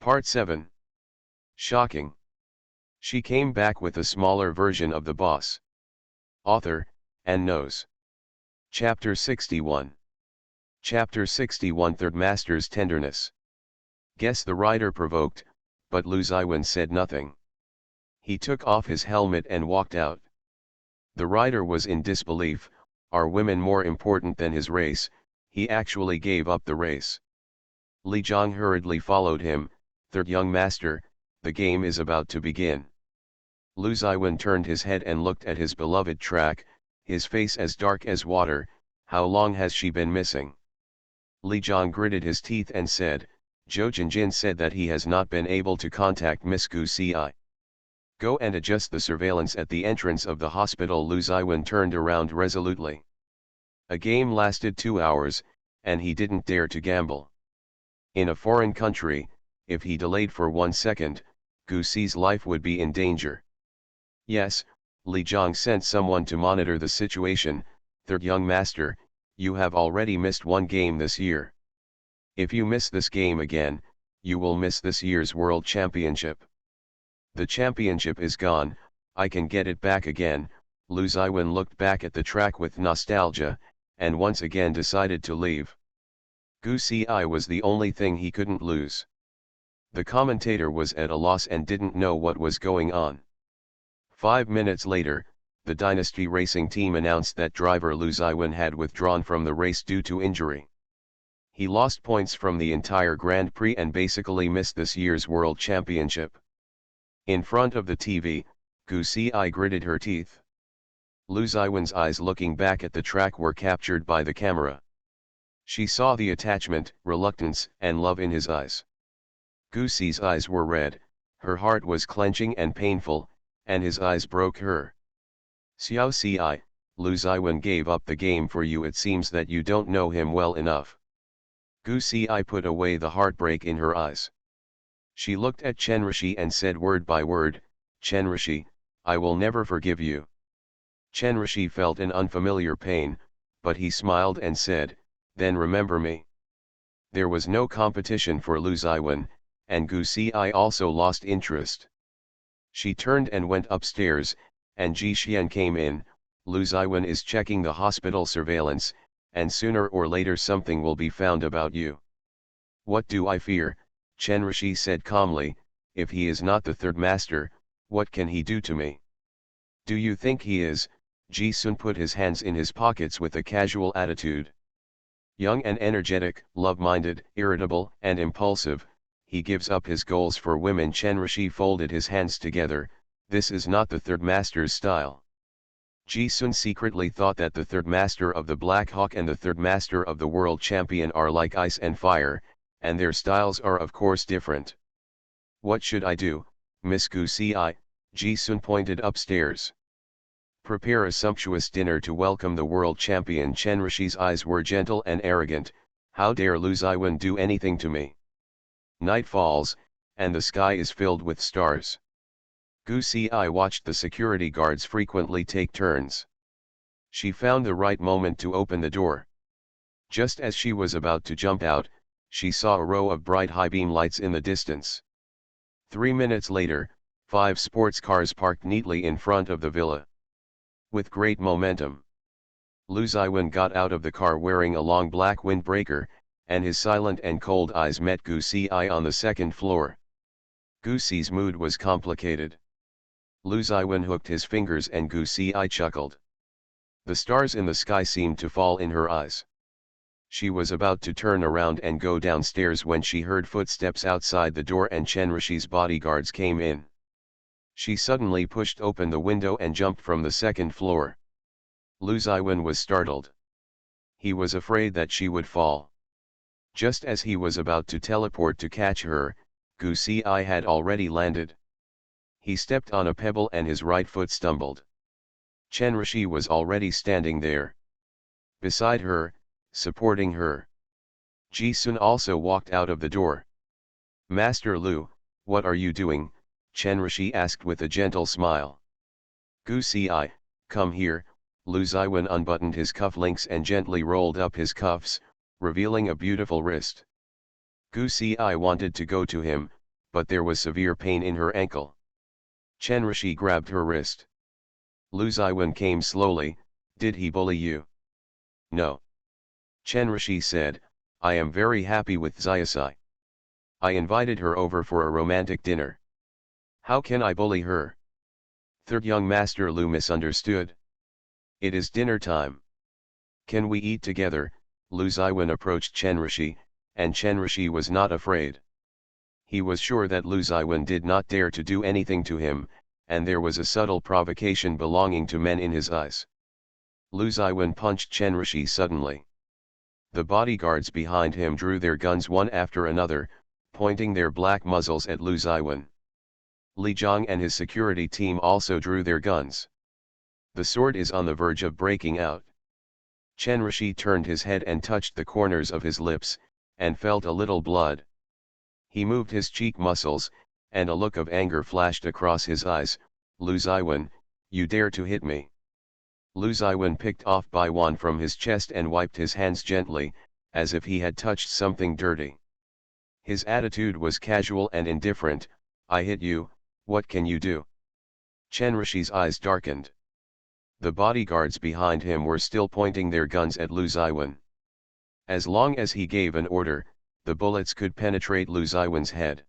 Part 7. Shocking. She came back with a smaller version of the boss. Author, and knows. Chapter 61. Chapter 61 Third Master's Tenderness. Guess the writer provoked, but Lu Ziwen said nothing. He took off his helmet and walked out. The writer was in disbelief. Are women more important than his race? He actually gave up the race. Li Zhang hurriedly followed him. Third young master, the game is about to begin. Lu Ziwen turned his head and looked at his beloved track, his face as dark as water. How long has she been missing? Li Zhang gritted his teeth and said, Zhou Jinjin said that he has not been able to contact Miss Gu Ci. Go and adjust the surveillance at the entrance of the hospital. Lu Ziwen turned around resolutely. A game lasted 2 hours, and he didn't dare to gamble. In a foreign country, if he delayed for 1 second, Gu Ci's life would be in danger. Yes, Li Zhang sent someone to monitor the situation. Third young master, you have already missed 1 game this year. If you miss this game again, you will miss this year's World Championship. The championship is gone, I can get it back again. Lu Ziwen looked back at the track with nostalgia, and once again decided to leave. Gu Ci was the only thing he couldn't lose. The commentator was at a loss and didn't know what was going on. 5 minutes later, the Dynasty Racing team announced that driver Lu Ziwen had withdrawn from the race due to injury. He lost points from the entire Grand Prix and basically missed this year's World Championship. In front of the TV, Gu Ci gritted her teeth. Lu Ziwen's eyes looking back at the track were captured by the camera. She saw the attachment, reluctance, and love in his eyes. Gu Ci's eyes were red, her heart was clenching and painful, and his eyes broke her. Xiao Ci, Lu Ziwen gave up the game for you. It seems that you don't know him well enough. Gu Ci put away the heartbreak in her eyes. She looked at Chen Rishi and said word by word, Chen Rishi, I will never forgive you. Chen Rishi felt an unfamiliar pain, but he smiled and said, then remember me. There was no competition for Lu Ziwen, and Gu Ci also lost interest. She turned and went upstairs, and Ji Xian came in. Lu Ziwen is checking the hospital surveillance, and sooner or later something will be found about you. What do I fear? Chen Rishi said calmly, if he is not the third master, what can he do to me? Do you think he is? Ji Sun put his hands in his pockets with a casual attitude. Young and energetic, love-minded, irritable, and impulsive, he gives up his goals for women. Chen Rishi folded his hands together. This is not the third master's style. Ji Sun secretly thought that the third master of the Black Hawk and the third master of the world champion are like ice and fire, and their styles are of course different. What should I do, Miss Gu Ci? Ji Sun pointed upstairs. Prepare a sumptuous dinner to welcome the world champion. Chen Rishi's eyes were gentle and arrogant. How dare Lu Ziwen do anything to me? Night falls, and the sky is filled with stars. Gu Ci watched the security guards frequently take turns. She found the right moment to open the door. Just as she was about to jump out, she saw a row of bright high-beam lights in the distance. 3 minutes later, 5 sports cars parked neatly in front of the villa. With great momentum, Lu Ziwen got out of the car wearing a long black windbreaker, and his silent and cold eyes met Gu Ci on the 2nd floor. Gu Ci's mood was complicated. Lu Ziwen hooked his fingers and Gu Ci chuckled. The stars in the sky seemed to fall in her eyes. She was about to turn around and go downstairs when she heard footsteps outside the door and Chen Rishi's bodyguards came in. She suddenly pushed open the window and jumped from the 2nd floor. Lu Ziwen was startled. He was afraid that she would fall. Just as he was about to teleport to catch her, Gu Ci had already landed. He stepped on a pebble and his right foot stumbled. Chen Rishi was already standing there. Beside her, supporting her. Ji Sun also walked out of the door. Master Lu, what are you doing? Chen Rishi asked with a gentle smile. Gu Ci, come here. Lu Ziwen unbuttoned his cufflinks and gently rolled up his cuffs, revealing a beautiful wrist. Gu Ci wanted to go to him, but there was severe pain in her ankle. Chenrishi grabbed her wrist. Lu Ziwen came slowly. Did he bully you? No. Chenrishi said, I am very happy with Xiaosai. I invited her over for a romantic dinner. How can I bully her? Third young master Lu misunderstood. It is dinner time. Can we eat together? Lu Ziwen approached Chenrishi, and Chenrishi was not afraid. He was sure that Lu Ziwen did not dare to do anything to him, and there was a subtle provocation belonging to men in his eyes. Lu Ziwen punched Chenrishi suddenly. The bodyguards behind him drew their guns one after another, pointing their black muzzles at Lu Ziwen. Li Zhang and his security team also drew their guns. The sword is on the verge of breaking out. Chenrishi turned his head and touched the corners of his lips, and felt a little blood. He moved his cheek muscles, and a look of anger flashed across his eyes. Lu Ziwen, you dare to hit me. Lu Ziwen picked off Bai Wan from his chest and wiped his hands gently, as if he had touched something dirty. His attitude was casual and indifferent. I hit you, what can you do? Chenrishi's eyes darkened. The bodyguards behind him were still pointing their guns at Lu Ziwen. As long as he gave an order, the bullets could penetrate Lu Ziwen's head.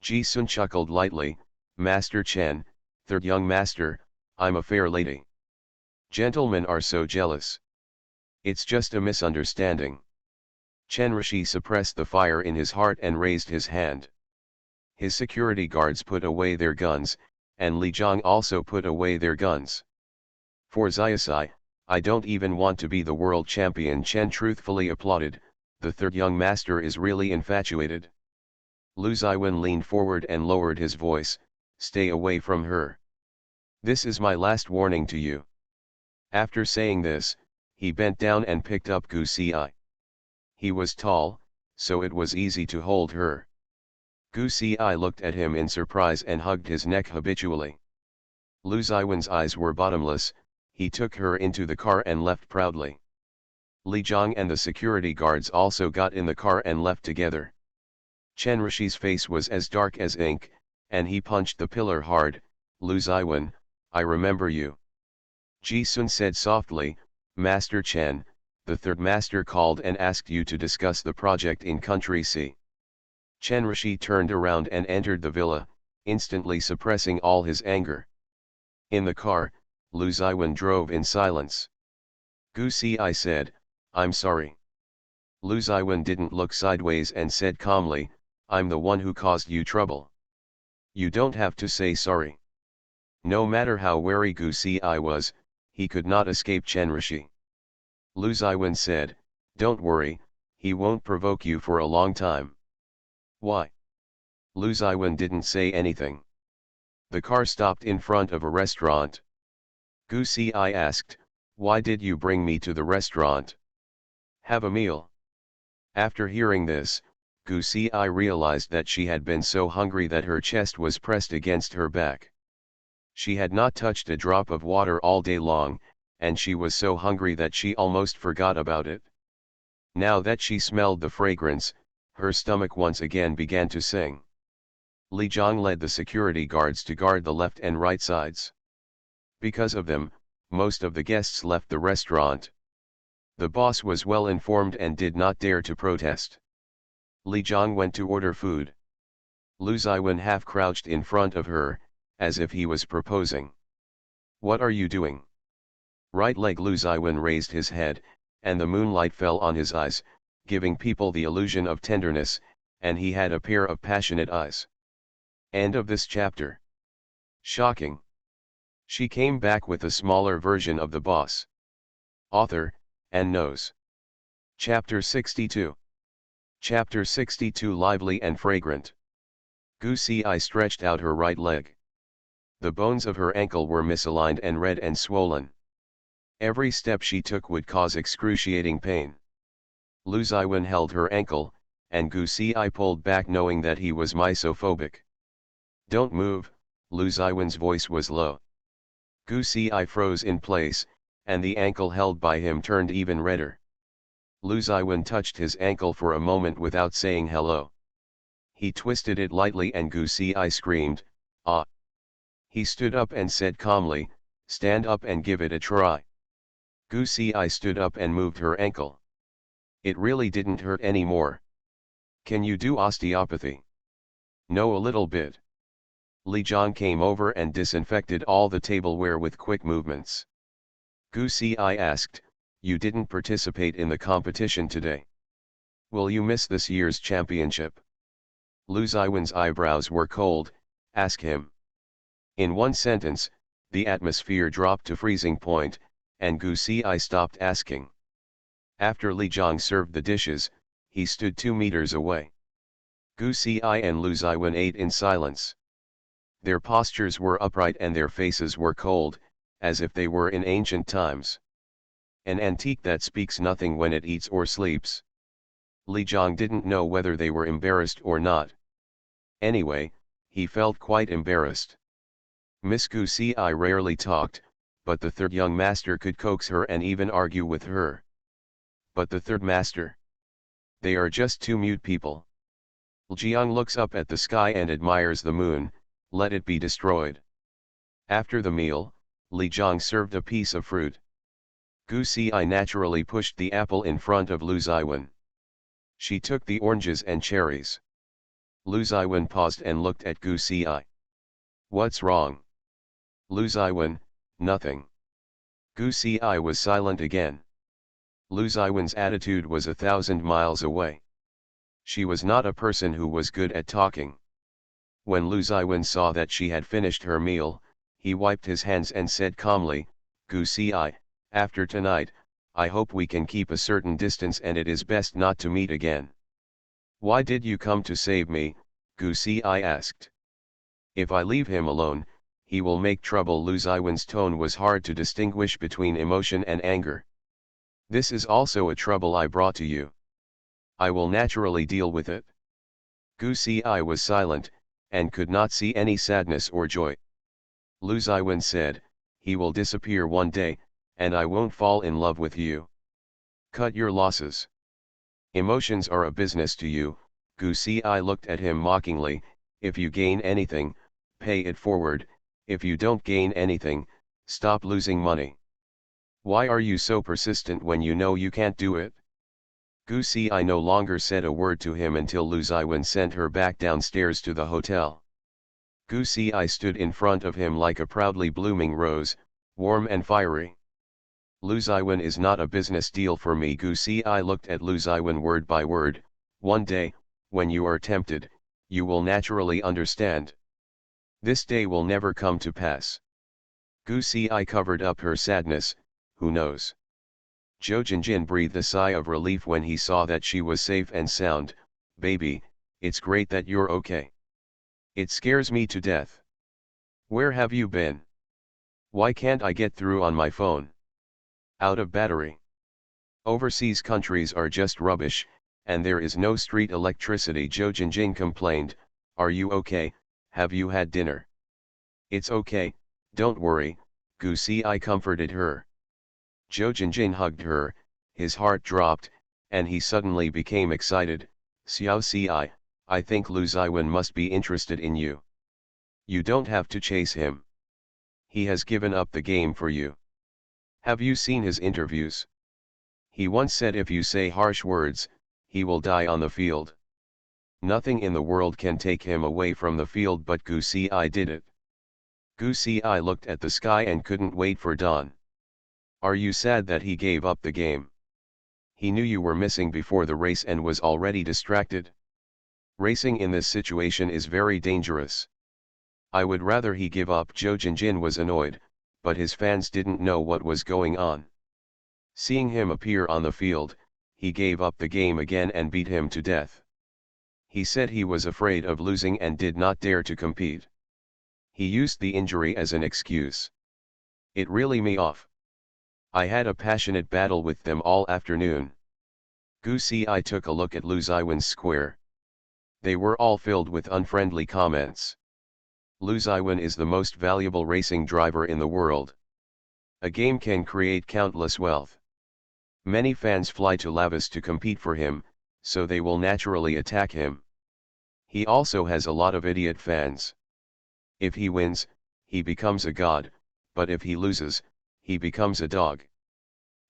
Ji Sun chuckled lightly, Master Chen, third young master, I'm a fair lady. Gentlemen are so jealous. It's just a misunderstanding. Chenrishi suppressed the fire in his heart and raised his hand. His security guards put away their guns, and Li Zhang also put away their guns. For Xiaosai, I don't even want to be the world champion. Chen truthfully applauded, the third young master is really infatuated. Lu Ziwen leaned forward and lowered his voice, stay away from her. This is my last warning to you. After saying this, he bent down and picked up Gu Ci. He was tall, so it was easy to hold her. Gu Ci looked at him in surprise and hugged his neck habitually. Lu Ziwen's eyes were bottomless. He took her into the car and left proudly. Li Zhang and the security guards also got in the car and left together. Chenrishi's face was as dark as ink, and he punched the pillar hard. Lu Ziwen, I remember you. Ji Sun said softly, Master Chen, the third master called and asked you to discuss the project in Country C. Chenrishi turned around and entered the villa, instantly suppressing all his anger. In the car, Lu Ziwen drove in silence. Gu Ci said, I'm sorry. Lu Ziwen didn't look sideways and said calmly, I'm the one who caused you trouble. You don't have to say sorry. No matter how wary Gu Ci was, he could not escape Chenrishi. Lu Ziwen said, don't worry, he won't provoke you for a long time. Why? Lu Ziwen didn't say anything. The car stopped in front of a restaurant. Gu Ci asked, why did you bring me to the restaurant? Have a meal. After hearing this, Gu Ci realized that she had been so hungry that her chest was pressed against her back. She had not touched a drop of water all day long, and she was so hungry that she almost forgot about it. Now that she smelled the fragrance, her stomach once again began to sing. Li Zhang led the security guards to guard the left and right sides. Because of them, most of the guests left the restaurant. The boss was well informed and did not dare to protest. Li Zhang went to order food. Lu Ziwen half crouched in front of her, as if he was proposing. What are you doing? Right leg. Lu Ziwen raised his head, and the moonlight fell on his eyes, giving people the illusion of tenderness, and he had a pair of passionate eyes. End of this chapter. Shocking. She came back with a smaller version of the boss. Author, and knows. Chapter 62. Chapter 62. Lively and fragrant. Gu Ci stretched out her right leg. The bones of her ankle were misaligned and red and swollen. Every step she took would cause excruciating pain. Lu Ziwen held her ankle, and Gu Ci pulled back knowing that he was misophobic. Don't move, Lu Ziwen's voice was low. Gu Ci froze in place, and the ankle held by him turned even redder. Lu Ziwen touched his ankle for a moment without saying hello. He twisted it lightly and Gu Si screamed, "Ah!" He stood up and said calmly, "Stand up and give it a try." Gu Si stood up and moved her ankle. It really didn't hurt anymore. "Can you do osteopathy?" "No, a little bit." Li Jiang came over and disinfected all the tableware with quick movements. Gu Si asked, "You didn't participate in the competition today. Will you miss this year's championship?" Lu Ziwen's eyebrows were cold. "Ask him." In one sentence, the atmosphere dropped to freezing point, and Gu Si stopped asking. After Li Jiang served the dishes, he stood 2 meters away. Gu Si and Lu Ziwen ate in silence. Their postures were upright and their faces were cold, as if they were in ancient times. An antique that speaks nothing when it eats or sleeps. Li Jiang didn't know whether they were embarrassed or not. Anyway, he felt quite embarrassed. Miss Gu Si rarely talked, but the third young master could coax her and even argue with her. But the third master? They are just 2 mute people. Jiang looks up at the sky and admires the moon. Let it be destroyed. After the meal, Li Jiang served a piece of fruit. Gu Si naturally pushed the apple in front of Lu Ziwen. She took the oranges and cherries. Lu Ziwen paused and looked at Gu Si. "What's wrong?" Lu Ziwen, "Nothing." Gu Si was silent again. Lu Ziwen's attitude was 1,000 miles away. She was not a person who was good at talking. When Lu Ziwen saw that she had finished her meal, he wiped his hands and said calmly, "Gu Si, after tonight, I hope we can keep a certain distance and it is best not to meet again." "Why did you come to save me?" Gu Si asked. "If I leave him alone, he will make trouble." Lu Ziwen's tone was hard to distinguish between emotion and anger. "This is also a trouble I brought to you. I will naturally deal with it." Gu Si was silent, and could not see any sadness or joy. Lu Ziwen said, "He will disappear one day, and I won't fall in love with you. Cut your losses. Emotions are a business to you." Gu Si looked at him mockingly. "If you gain anything, pay it forward. If you don't gain anything, stop losing money. Why are you so persistent when you know you can't do it?" Gu Si no longer said a word to him until Lu Ziwen sent her back downstairs to the hotel. Gu Si stood in front of him like a proudly blooming rose, warm and fiery. "Lu Ziwen is not a business deal for me." Gu Si looked at Lu Ziwen word by word. "One day, when you are tempted, you will naturally understand. This day will never come to pass." Gu Si covered up her sadness. "Who knows?" Zhou Jinjin breathed a sigh of relief when he saw that she was safe and sound. "Baby, it's great that you're okay. It scares me to death. Where have you been? Why can't I get through on my phone? Out of battery. Overseas countries are just rubbish, and there is no street electricity." Zhou Jinjin complained. "Are you okay? Have you had dinner?" "It's okay, don't worry," Gu Si comforted her. Zhou Jinjin hugged her, his heart dropped, and he suddenly became excited. "Xiao Si, I think Lu Ziwen must be interested in you. You don't have to chase him. He has given up the game for you. Have you seen his interviews? He once said if you say harsh words, he will die on the field. Nothing in the world can take him away from the field." But Gu Si did it. Gu Si looked at the sky and couldn't wait for dawn. "Are you sad that he gave up the game? He knew you were missing before the race and was already distracted. Racing in this situation is very dangerous. I would rather he give up." Zhou Jinjin was annoyed, but his fans didn't know what was going on. Seeing him appear on the field, he gave up the game again and beat him to death. He said he was afraid of losing and did not dare to compete. He used the injury as an excuse. It really me off. I had a passionate battle with them all afternoon." Gu Si took a look at Lu Ziwen's square. They were all filled with unfriendly comments. Lu Ziwen is the most valuable racing driver in the world. A game can create countless wealth. Many fans fly to Laos to compete for him, so they will naturally attack him. He also has a lot of idiot fans. If he wins, he becomes a god, but if he loses, he becomes a dog.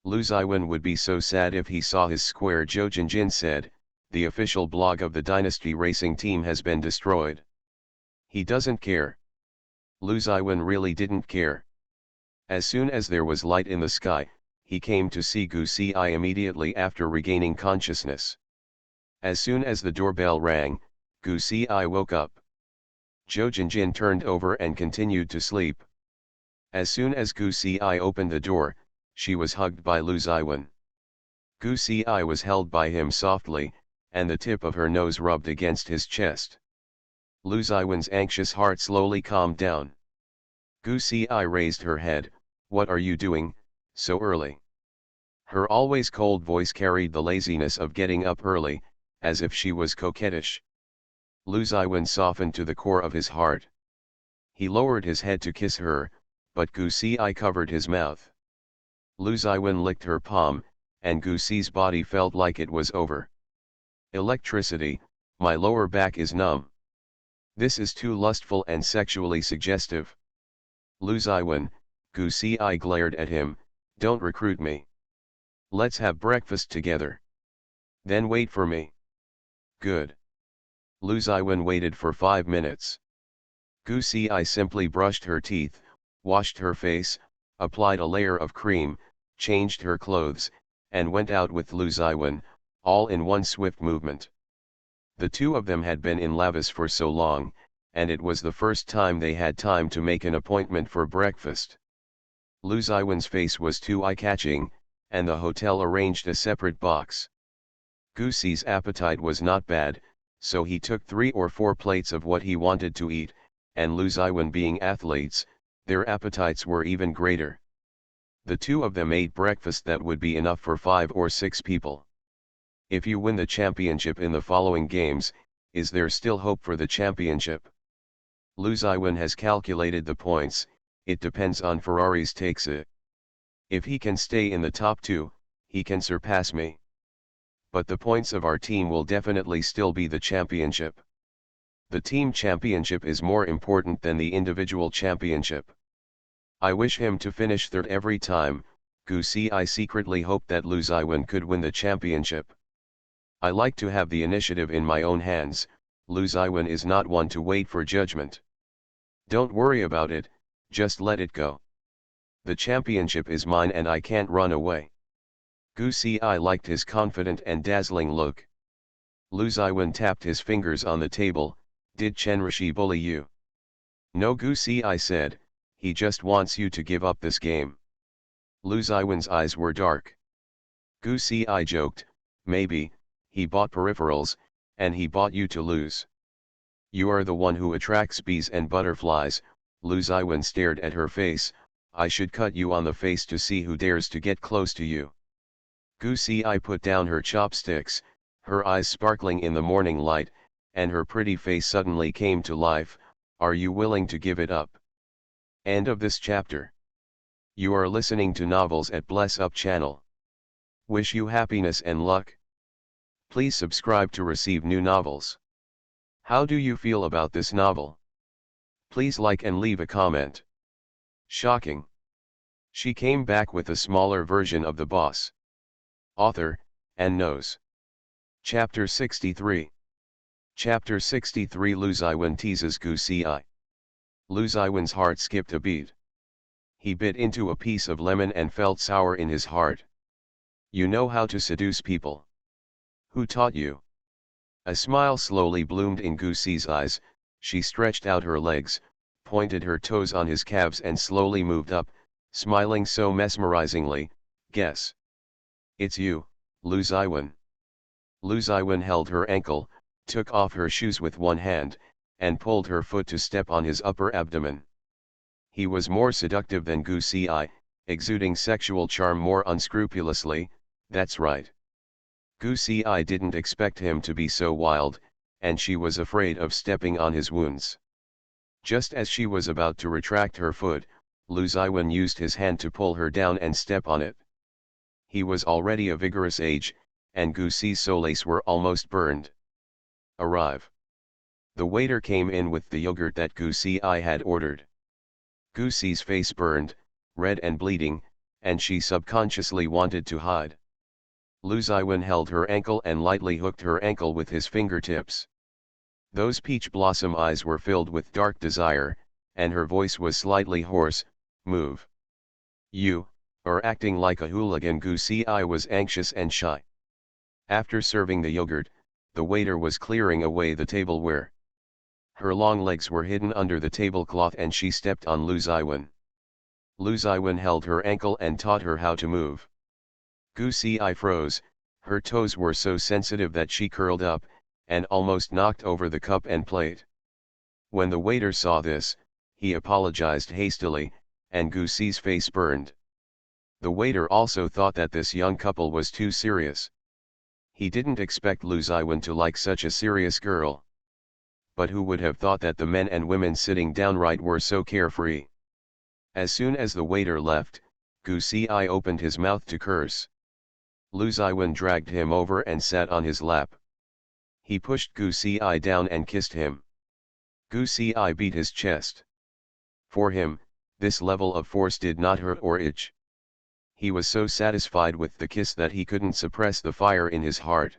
Lu Ziwen would be so sad if he saw his square. Zhou Jinjin said, the official blog of the Dynasty Racing team has been destroyed. He doesn't care. Lu Ziwen really didn't care. As soon as there was light in the sky, he came to see Gu Si immediately after regaining consciousness. As soon as the doorbell rang, Gu Si woke up. Zhou Jinjin turned over and continued to sleep. As soon as Gu Si opened the door, she was hugged by Lu Ziwen. Gu Si was held by him softly, and the tip of her nose rubbed against his chest. Lu Ziwen's anxious heart slowly calmed down. Gu Si raised her head. What are you doing, so early? Her always cold voice carried the laziness of getting up early, as if she was coquettish. Lu Ziwen softened to the core of his heart. He lowered his head to kiss her, but Gu Si covered his mouth. Lu Ziwen licked her palm, and Gu Si's body felt like it was over. Electricity, my lower back is numb. This is too lustful and sexually suggestive. Lu Ziwen, Gu Si glared at him, don't recruit me. Let's have breakfast together. Then wait for me. Good. Lu Ziwen waited for 5 minutes. Gu Si simply brushed her teeth, washed her face, applied a layer of cream, changed her clothes, and went out with Lu Ziwen, all in one swift movement. The two of them had been in Lavis for so long, and it was the first time they had time to make an appointment for breakfast. Lu Ziwen's face was too eye-catching, and the hotel arranged a separate box. Gu Si's appetite was not bad, so he took 3 or 4 plates of what he wanted to eat, and Lu Ziwen being athletes, their appetites were even greater. The two of them ate breakfast that would be enough for 5 or 6 people. If you win the championship in the following games, is there still hope for the championship? Lu Ziwen has calculated the points, it depends on Ferrari's takes it. If he can stay in the top 2, he can surpass me. But the points of our team will definitely still be the championship. The team championship is more important than the individual championship. I wish him to finish third every time. Gu Si secretly hoped that Lu Ziwen could win the championship. I like to have the initiative in my own hands. Lu Ziwen is not one to wait for judgment. Don't worry about it, just let it go. The championship is mine and I can't run away. Gu Si liked his confident and dazzling look. Lu Ziwen tapped his fingers on the table. Did Chen Rishi bully you? No, Gu Si said, he just wants you to give up this game. Lu Ziwen's eyes were dark. Gu Si joked, maybe, he bought peripherals, and he bought you to lose. You are the one who attracts bees and butterflies. Lu Ziwen stared at her face. I should cut you on the face to see who dares to get close to you. Gu Si put down her chopsticks, her eyes sparkling in the morning light, and her pretty face suddenly came to life. Are you willing to give it up? End of this chapter. You are listening to Novels at Bless Up channel. Wish you happiness and luck. Please subscribe to receive new novels. How do you feel about this novel? Please like and leave a comment. Shocking. She came back with a smaller version of the boss. Author, and knows. Chapter 63. Chapter 63. Lu Ziwen teases Gu Si. Lu Ziwen's heart skipped a beat. He bit into a piece of lemon and felt sour in his heart. You know how to seduce people. Who taught you? A smile slowly bloomed in Gu Si's eyes. She stretched out her legs, pointed her toes on his calves and slowly moved up, smiling so mesmerizingly. Guess. It's you, Lu Ziwen. Lu Ziwen held her ankle, took off her shoes with one hand, and pulled her foot to step on his upper abdomen. He was more seductive than Gu Si, exuding sexual charm more unscrupulously. That's right. Gu Si didn't expect him to be so wild, and she was afraid of stepping on his wounds. Just as she was about to retract her foot, Lu Ziwen used his hand to pull her down and step on it. He was already a vigorous age, and Gu Si's soles were almost burned. Arrive. The waiter came in with the yogurt that Gu Ci had ordered. Gu Ci's face burned, red and bleeding, and she subconsciously wanted to hide. Lu Ziwen held her ankle and lightly hooked her ankle with his fingertips. Those peach blossom eyes were filled with dark desire, and her voice was slightly hoarse. Move. You are acting like a hooligan. Gu Ci was anxious and shy. After serving the yogurt, the waiter was clearing away the tableware. Her long legs were hidden under the tablecloth and she stepped on Lu Ziwen. Lu Ziwen held her ankle and taught her how to move. Gu Ci froze, her toes were so sensitive that she curled up, and almost knocked over the cup and plate. When the waiter saw this, he apologized hastily, and Gu Ci's face burned. The waiter also thought that this young couple was too serious. He didn't expect Lu Ziwen to like such a serious girl. But who would have thought that the men and women sitting downright were so carefree? As soon as the waiter left, Gu Ci opened his mouth to curse. Lu Ziwen dragged him over and sat on his lap. He pushed Gu Ci down and kissed him. Gu Ci beat his chest. For him, this level of force did not hurt or itch. He was so satisfied with the kiss that he couldn't suppress the fire in his heart.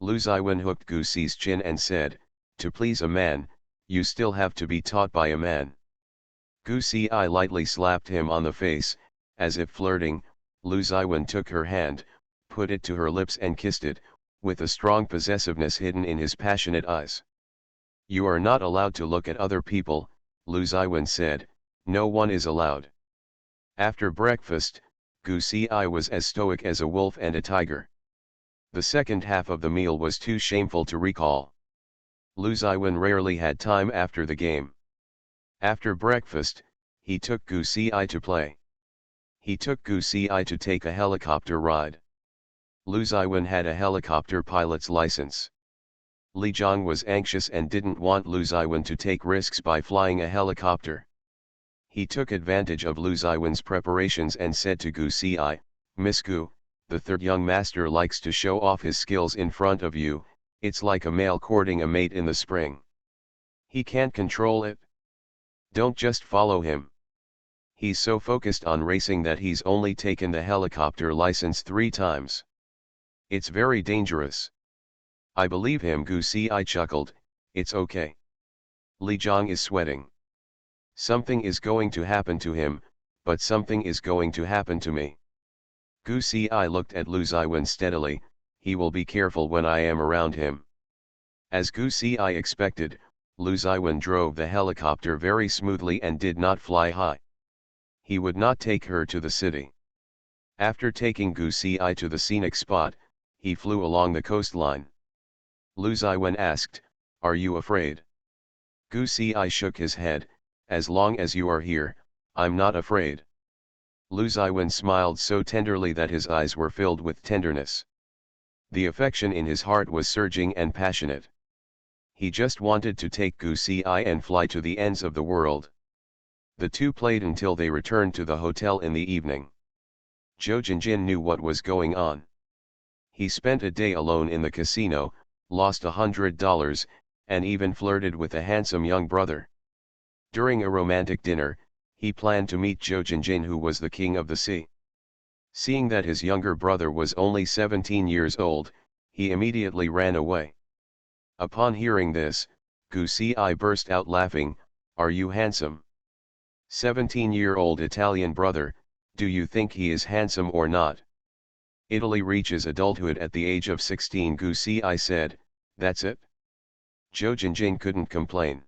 Lu Ziwen hooked Gu Ci's chin and said, "To please a man, you still have to be taught by a man." Gu Ci lightly slapped him on the face, as if flirting. Lu Ziwen took her hand, put it to her lips and kissed it, with a strong possessiveness hidden in his passionate eyes. "You are not allowed to look at other people," Lu Ziwen said, "no one is allowed." After breakfast, Gu Ci was as stoic as a wolf and a tiger. The second half of the meal was too shameful to recall. Lu Ziwen rarely had time after the game. After breakfast, he took Gu Ci to play. He took Gu Ci to take a helicopter ride. Lu Ziwen had a helicopter pilot's license. Li Zhang was anxious and didn't want Lu Ziwen to take risks by flying a helicopter. He took advantage of Lu Ziwen's preparations and said to Gu Ci, "Miss Gu, the third young master likes to show off his skills in front of you. It's like a male courting a mate in the spring. He can't control it. Don't just follow him. He's so focused on racing that he's only taken the helicopter license 3 times. It's very dangerous." "I believe him." Gu Ci chuckled, "It's okay. Li Zhang is sweating. Something is going to happen to him, but something is going to happen to me." Gu Ci looked at Lu Ziwen steadily. "He will be careful when I am around him." As Gu Ci expected, Lu Ziwen drove the helicopter very smoothly and did not fly high. He would not take her to the city. After taking Gu Ci to the scenic spot, he flew along the coastline. Lu Ziwen asked, "Are you afraid?" Gu Ci shook his head, "As long as you are here, I'm not afraid." Lu Ziwen smiled so tenderly that his eyes were filled with tenderness. The affection in his heart was surging and passionate. He just wanted to take Gu Ci and fly to the ends of the world. The two played until they returned to the hotel in the evening. Zhou Jinjin knew what was going on. He spent a day alone in the casino, lost $100, and even flirted with a handsome young brother. During a romantic dinner, he planned to meet Zhou Jinjin, who was the king of the sea. Seeing that his younger brother was only 17 years old, he immediately ran away. Upon hearing this, Gu Ci burst out laughing, "Are you handsome? 17-year-old Italian brother, do you think he is handsome or not?" "Italy reaches adulthood at the age of 16, Gu Ci said, "That's it." Zhou Jinjin couldn't complain.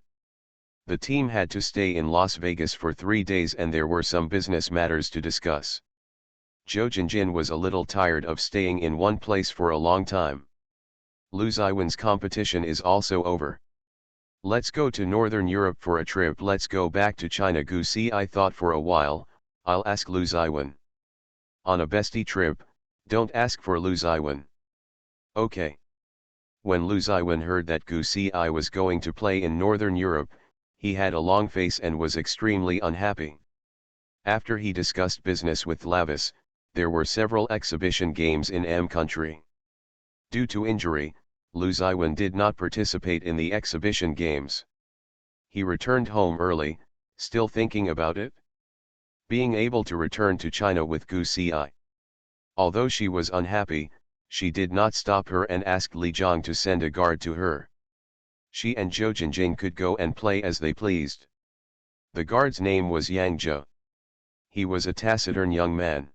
The team had to stay in Las Vegas for 3 days and there were some business matters to discuss. Zhou Jinjin was a little tired of staying in one place for a long time. Lu Ziwen's competition is also over. "Let's go to Northern Europe for a trip. Let's go back to China." Gu Ci thought for a while. "I'll ask Lu Ziwen." On a bestie trip, don't ask for Lu Ziwen. "Okay." When Lu Ziwen heard that Gu Ci was going to play in Northern Europe, he had a long face and was extremely unhappy. After he discussed business with Lavis, there were several exhibition games in M country. Due to injury, Lu Ziwen did not participate in the exhibition games. He returned home early, still thinking about it. Being able to return to China with Gu Xi. Although she was unhappy, she did not stop her and asked Li Zhang to send a guard to her. She and Zhou Jinjing could go and play as they pleased. The guard's name was Yang Zhou. He was a taciturn young man.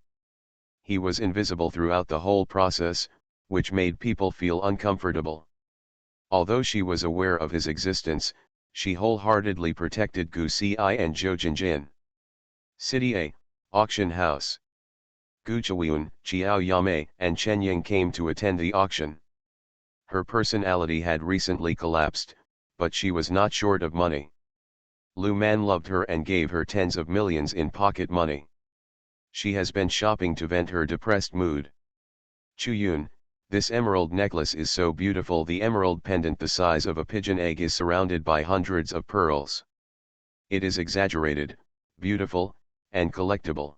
He was invisible throughout the whole process, which made people feel uncomfortable. Although she was aware of his existence, she wholeheartedly protected Gu Xi and Zhou Jinjin. City A, Auction House. Gu Zhiwen, Qiao Yamei, and Chen Ying came to attend the auction. Her personality had recently collapsed, but she was not short of money. Lu Man loved her and gave her tens of millions in pocket money. She has been shopping to vent her depressed mood. Chu Yun, this emerald necklace is so beautiful. The emerald pendant the size of a pigeon egg is surrounded by hundreds of pearls. It is exaggerated, beautiful, and collectible.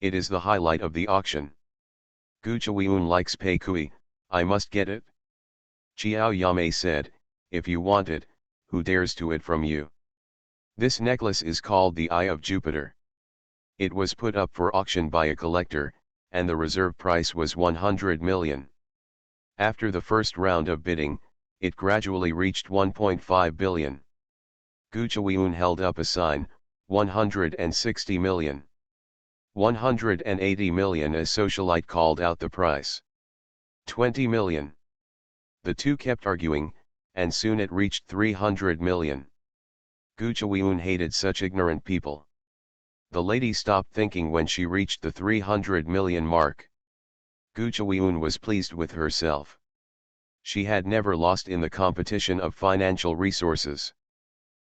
It is the highlight of the auction. Gu Zhiwen likes Pei Kui, I must get it. Qiao Yamei said, if you want it, who dares to it from you? This necklace is called the Eye of Jupiter. It was put up for auction by a collector, and the reserve price was 100 million. After the first round of bidding, it gradually reached 1.5 billion. Gu Zhiwen held up a sign, 160 million. 180 million. A socialite called out the price. 20 million. The two kept arguing, and soon it reached 300 million. Gu Zhiwen hated such ignorant people. The lady stopped thinking when she reached the 300 million mark. Gu Zhiwen was pleased with herself. She had never lost in the competition of financial resources.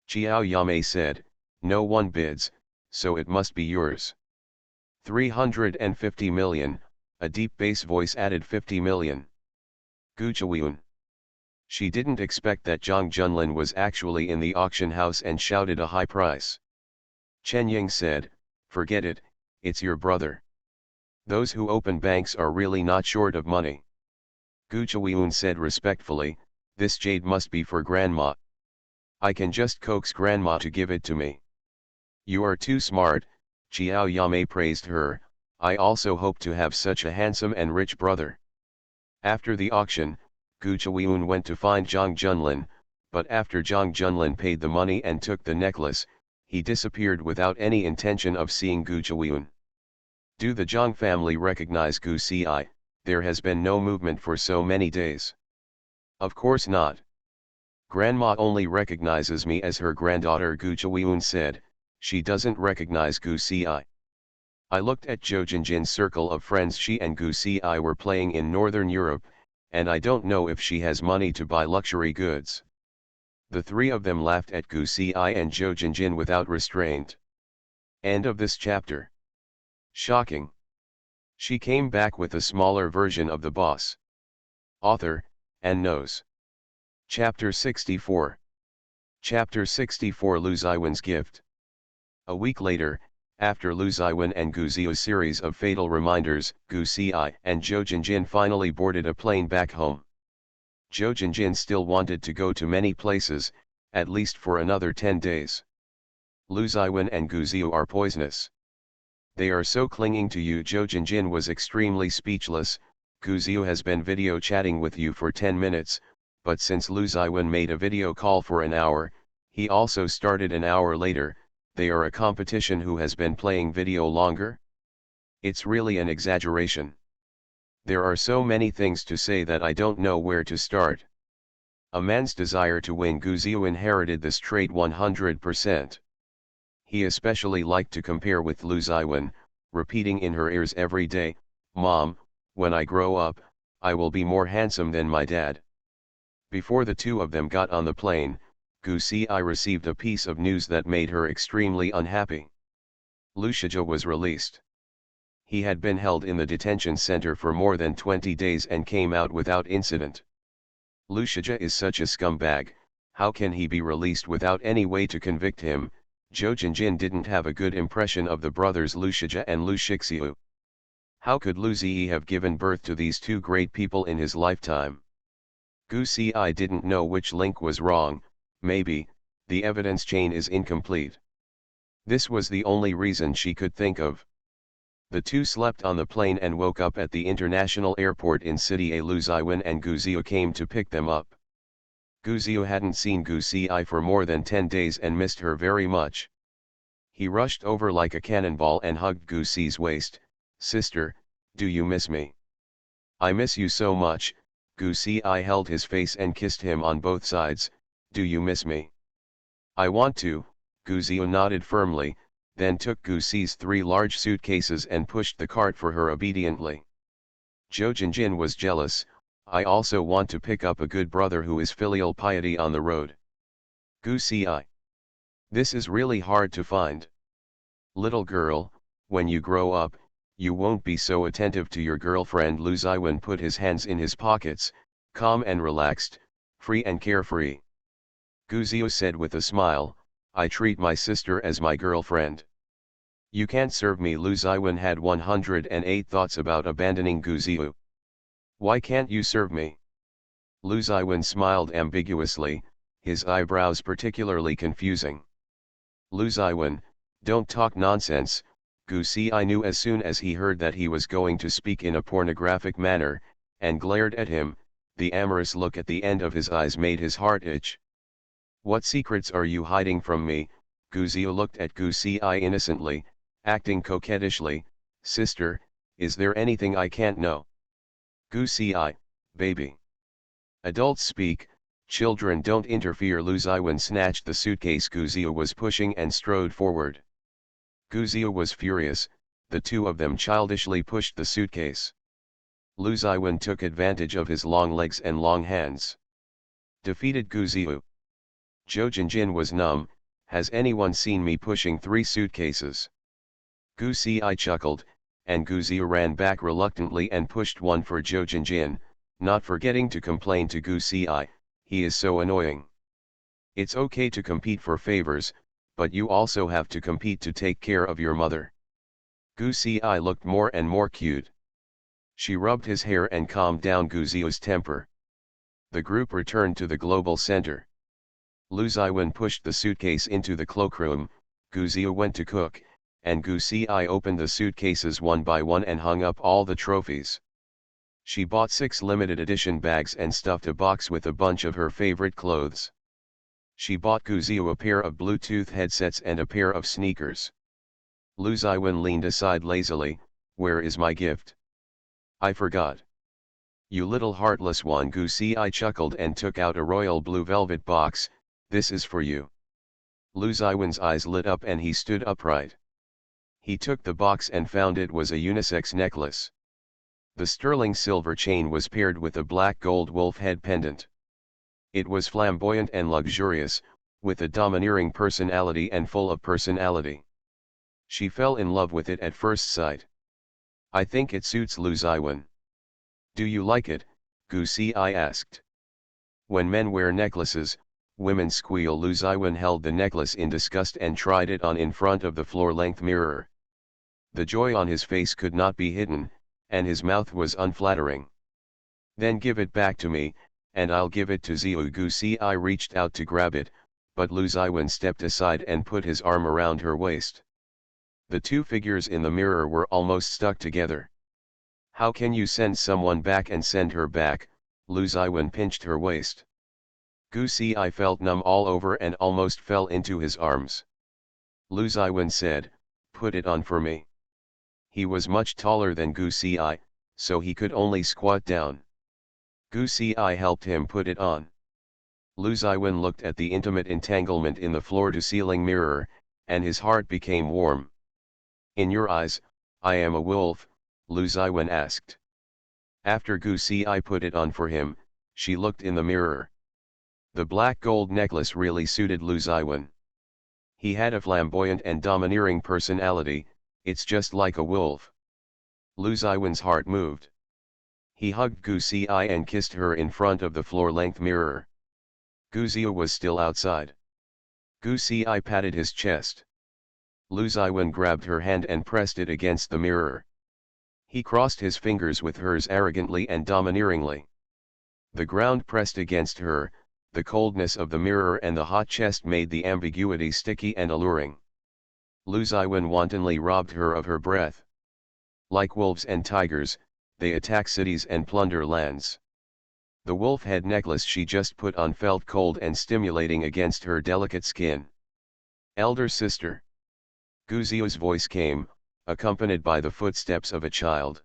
Qiao Yamei said, no one bids, so it must be yours. 350 million, a deep bass voice added 50 million. Gu Zhiwen. She didn't expect that Zhang Junlin was actually in the auction house and shouted a high price. Chen Ying said, forget it, it's your brother. Those who open banks are really not short of money. Gu Zhiwen said respectfully, this jade must be for grandma. I can just coax grandma to give it to me. You are too smart, Qiao Yamei praised her. I also hope to have such a handsome and rich brother. After the auction, Gu Zhiwen went to find Zhang Junlin, but after Zhang Junlin paid the money and took the necklace, he disappeared without any intention of seeing Gu Zhiwen. Do the Zhang family recognize Gu Xi? There has been no movement for so many days. Of course not. Grandma only recognizes me as her granddaughter, Gu Zhiwen said. She doesn't recognize Gu Xi. I looked at Zhou Jinjin's circle of friends. She and Gu Xi were playing in Northern Europe, and I don't know if she has money to buy luxury goods. The three of them laughed at Gu Xi and Zhou Jinjin without restraint. End of this chapter. Shocking. She came back with a smaller version of the boss. Author, and knows. Chapter 64. Chapter 64. Lu Ziwen's gift. A week later, after Lu Ziwen and Gu Xiu's series of fatal reminders, Gu Xi and Zhou Jinjin finally boarded a plane back home. Zhou Jinjin still wanted to go to many places, at least for another 10 days. Lu Ziwen and Gu Xiu are poisonous. They are so clinging to you. Zhou Jinjin was extremely speechless. Gu Xiu has been video chatting with you for 10 minutes, but since Lu Ziwen made a video call for an hour, he also started an hour later. They are a competition who has been playing video longer? It's really an exaggeration. There are so many things to say that I don't know where to start. A man's desire to win. Gu Xiu inherited this trait 100%. He especially liked to compare with Lu Ziwen, repeating in her ears every day, Mom, when I grow up, I will be more handsome than my dad. Before the two of them got on the plane, Gu Xi received a piece of news that made her extremely unhappy. Lu Shijia was released. He had been held in the detention center for more than 20 days and came out without incident. Lu Shijia is such a scumbag, how can he be released without any way to convict him? Zhou Jinjin didn't have a good impression of the brothers Lu Shijia and Lu Shixiu. How could Lu Ziyi have given birth to these two great people in his lifetime? Gu Ci didn't know which link was wrong, maybe, the evidence chain is incomplete. This was the only reason she could think of. The two slept on the plane and woke up at the international airport in City A. Lu Ziwen and Gu Zio came to pick them up. Gu Zio hadn't seen Gu Ci for more than 10 days and missed her very much. He rushed over like a cannonball and hugged Gu Ci's waist. "Sister, do you miss me?" "I miss you so much." Gu Ci held his face and kissed him on both sides. "Do you miss me?" "I want to." Gu Zio nodded firmly, then took Gu Ci's 3 large suitcases and pushed the cart for her obediently. Zhou Jinjin was jealous. "I also want to pick up a good brother who is filial piety on the road." Gu Ci. "This is really hard to find. Little girl, when you grow up, you won't be so attentive to your girlfriend." Lu Ziwen put his hands in his pockets, calm and relaxed, free and carefree. Gu Zio said with a smile, "I treat my sister as my girlfriend." "You can't serve me." Lu Ziwen had 108 thoughts about abandoning Gu Zio. "Why can't you serve me?" Lu Ziwen smiled ambiguously, his eyebrows particularly confusing. "Lu Ziwen, don't talk nonsense." Gu Ci knew as soon as he heard that he was going to speak in a pornographic manner, and glared at him. The amorous look at the end of his eyes made his heart itch. "What secrets are you hiding from me?" Gu Zio looked at Gu Ci innocently, acting coquettishly. "Sister, is there anything I can't know?" Gu Ci, "Baby. Adults speak, children don't interfere." Lu Ziwen snatched the suitcase Gu Zio was pushing and strode forward. Gu Zio was furious. The two of them childishly pushed the suitcase. Lu Ziwen took advantage of his long legs and long hands. Defeated Gu Zio. Zhou Jinjin was numb. "Has anyone seen me pushing 3 suitcases?" Gu Ci chuckled, and Gu Zio ran back reluctantly and pushed one for Zhou Jinjin, not forgetting to complain to Gu Ci, "He is so annoying. It's okay to compete for favors, but you also have to compete to take care of your mother." Gu Ci looked more and more cute. She rubbed his hair and calmed down Gu Zio's temper. The group returned to the global center. Lu Ziwen pushed the suitcase into the cloakroom. Gu Zio went to cook, and Gu Ci opened the suitcases one by one and hung up all the trophies. She bought 6 limited edition bags and stuffed a box with a bunch of her favorite clothes. She bought Gu Zio a pair of Bluetooth headsets and a pair of sneakers. Lu Ziwen leaned aside lazily. "Where is my gift? I forgot." "You little heartless one." Gu Ci chuckled and took out a royal blue velvet box. "This is for you." Lu Ziwen's eyes lit up and he stood upright. He took the box and found it was a unisex necklace. The sterling silver chain was paired with a black gold wolf head pendant. It was flamboyant and luxurious, with a domineering personality and full of personality. She fell in love with it at first sight. "I think it suits Lu Ziwen." "Do you like it?" Gu Ci asked. "When men wear necklaces, women squeal." Lu Ziwen held the necklace in disgust and tried it on in front of the floor-length mirror. The joy on his face could not be hidden, and his mouth was unflattering. "Then give it back to me, and I'll give it to Zio." Gu Ci reached out to grab it, but Lu Ziwen stepped aside and put his arm around her waist. The two figures in the mirror were almost stuck together. "How can you send someone back and send her back?" Lu Ziwen pinched her waist. Gu Ci felt numb all over and almost fell into his arms. Lu Ziwen said, "Put it on for me." He was much taller than Gu Ci, so he could only squat down. Gu Ci helped him put it on. Lu Ziwen looked at the intimate entanglement in the floor-to-ceiling mirror, and his heart became warm. "In your eyes, I am a wolf?" Lu Ziwen asked. After Gu Ci put it on for him, she looked in the mirror. The black gold necklace really suited Lu Ziwen. He had a flamboyant and domineering personality. "It's just like a wolf." Lu Ziwen's heart moved. He hugged Gu Ci and kissed her in front of the floor-length mirror. Gu Zio was still outside. Gu Ci patted his chest. Lu Ziwen grabbed her hand and pressed it against the mirror. He crossed his fingers with hers arrogantly and domineeringly. The ground pressed against her, the coldness of the mirror and the hot chest made the ambiguity sticky and alluring. Lu Ziwen wantonly robbed her of her breath. Like wolves and tigers, they attack cities and plunder lands. The wolf head necklace she just put on felt cold and stimulating against her delicate skin. Elder sister. Gu Zio's voice came, accompanied by the footsteps of a child.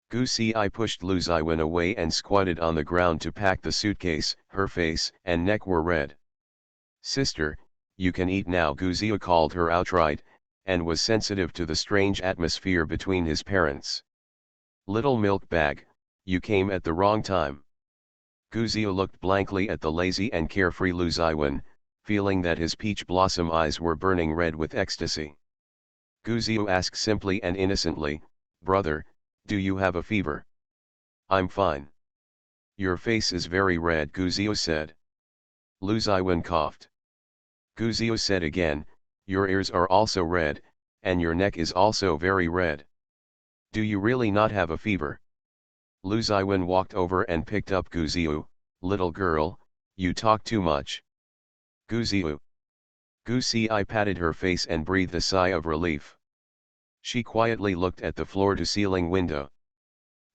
Gu Xi pushed Lu Ziwen away and squatted on the ground to pack the suitcase. Her face and neck were red. Sister, you can eat now. Gu Zio called her outright, and was sensitive to the strange atmosphere between his parents. Little milk bag, you came at the wrong time. Gu Zio looked blankly at the lazy and carefree Lu Ziwen, feeling that his peach blossom eyes were burning red with ecstasy. Gu Zio asked simply and innocently, brother, do you have a fever? I'm fine. Your face is very red, Gu Zio said. Lu Ziwen coughed. Gu Zio said again, your ears are also red, and your neck is also very red. Do you really not have a fever? Lu Ziwen walked over and picked up Gu Zio. Little girl, you talk too much. Gu Zio. Gu Xi patted her face and breathed a sigh of relief. She quietly looked at the floor-to-ceiling window.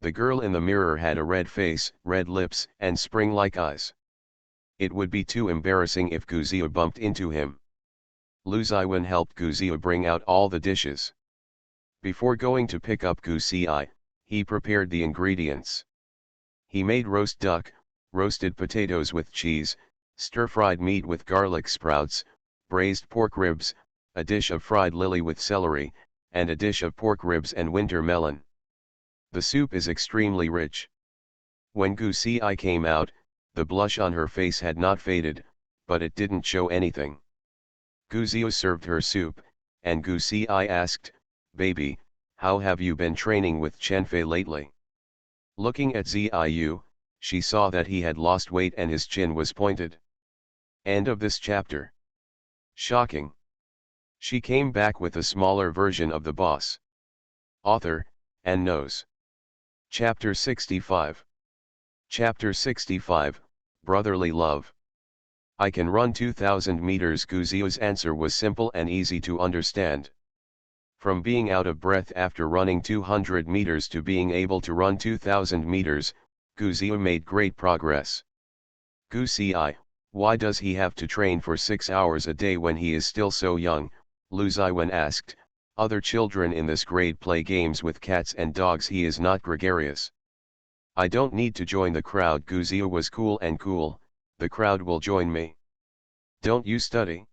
The girl in the mirror had a red face, red lips, and spring-like eyes. It would be too embarrassing if Gu Zio bumped into him. Lu Ziwen helped Gu Zio bring out all the dishes. Before going to pick up Gu Xi, he prepared the ingredients. He made roast duck, roasted potatoes with cheese, stir-fried meat with garlic sprouts, braised pork ribs, a dish of fried lily with celery, and a dish of pork ribs and winter melon. The soup is extremely rich. When Gu Xi came out, the blush on her face had not faded, but it didn't show anything. Gu Zio served her soup, and Gu Xi asked, baby, how have you been training with Chenfei lately? Looking at Ziyu, she saw that he had lost weight and his chin was pointed. End of this chapter. Shocking. She came back with a smaller version of the boss. Author, and knows. Chapter 65. Chapter 65, Brotherly Love. I can run 2,000 meters. Gu Zio's answer was simple and easy to understand. From being out of breath after running 200 meters to being able to run 2,000 meters, Gu Zio made great progress. Gu Xi, why does he have to train for 6 hours a day when he is still so young? Lu Ziwen asked. Other children in this grade play games with cats and dogs. He is not gregarious. I don't need to join the crowd. Gu Zio was cool and cool. The crowd will join me. Don't you study?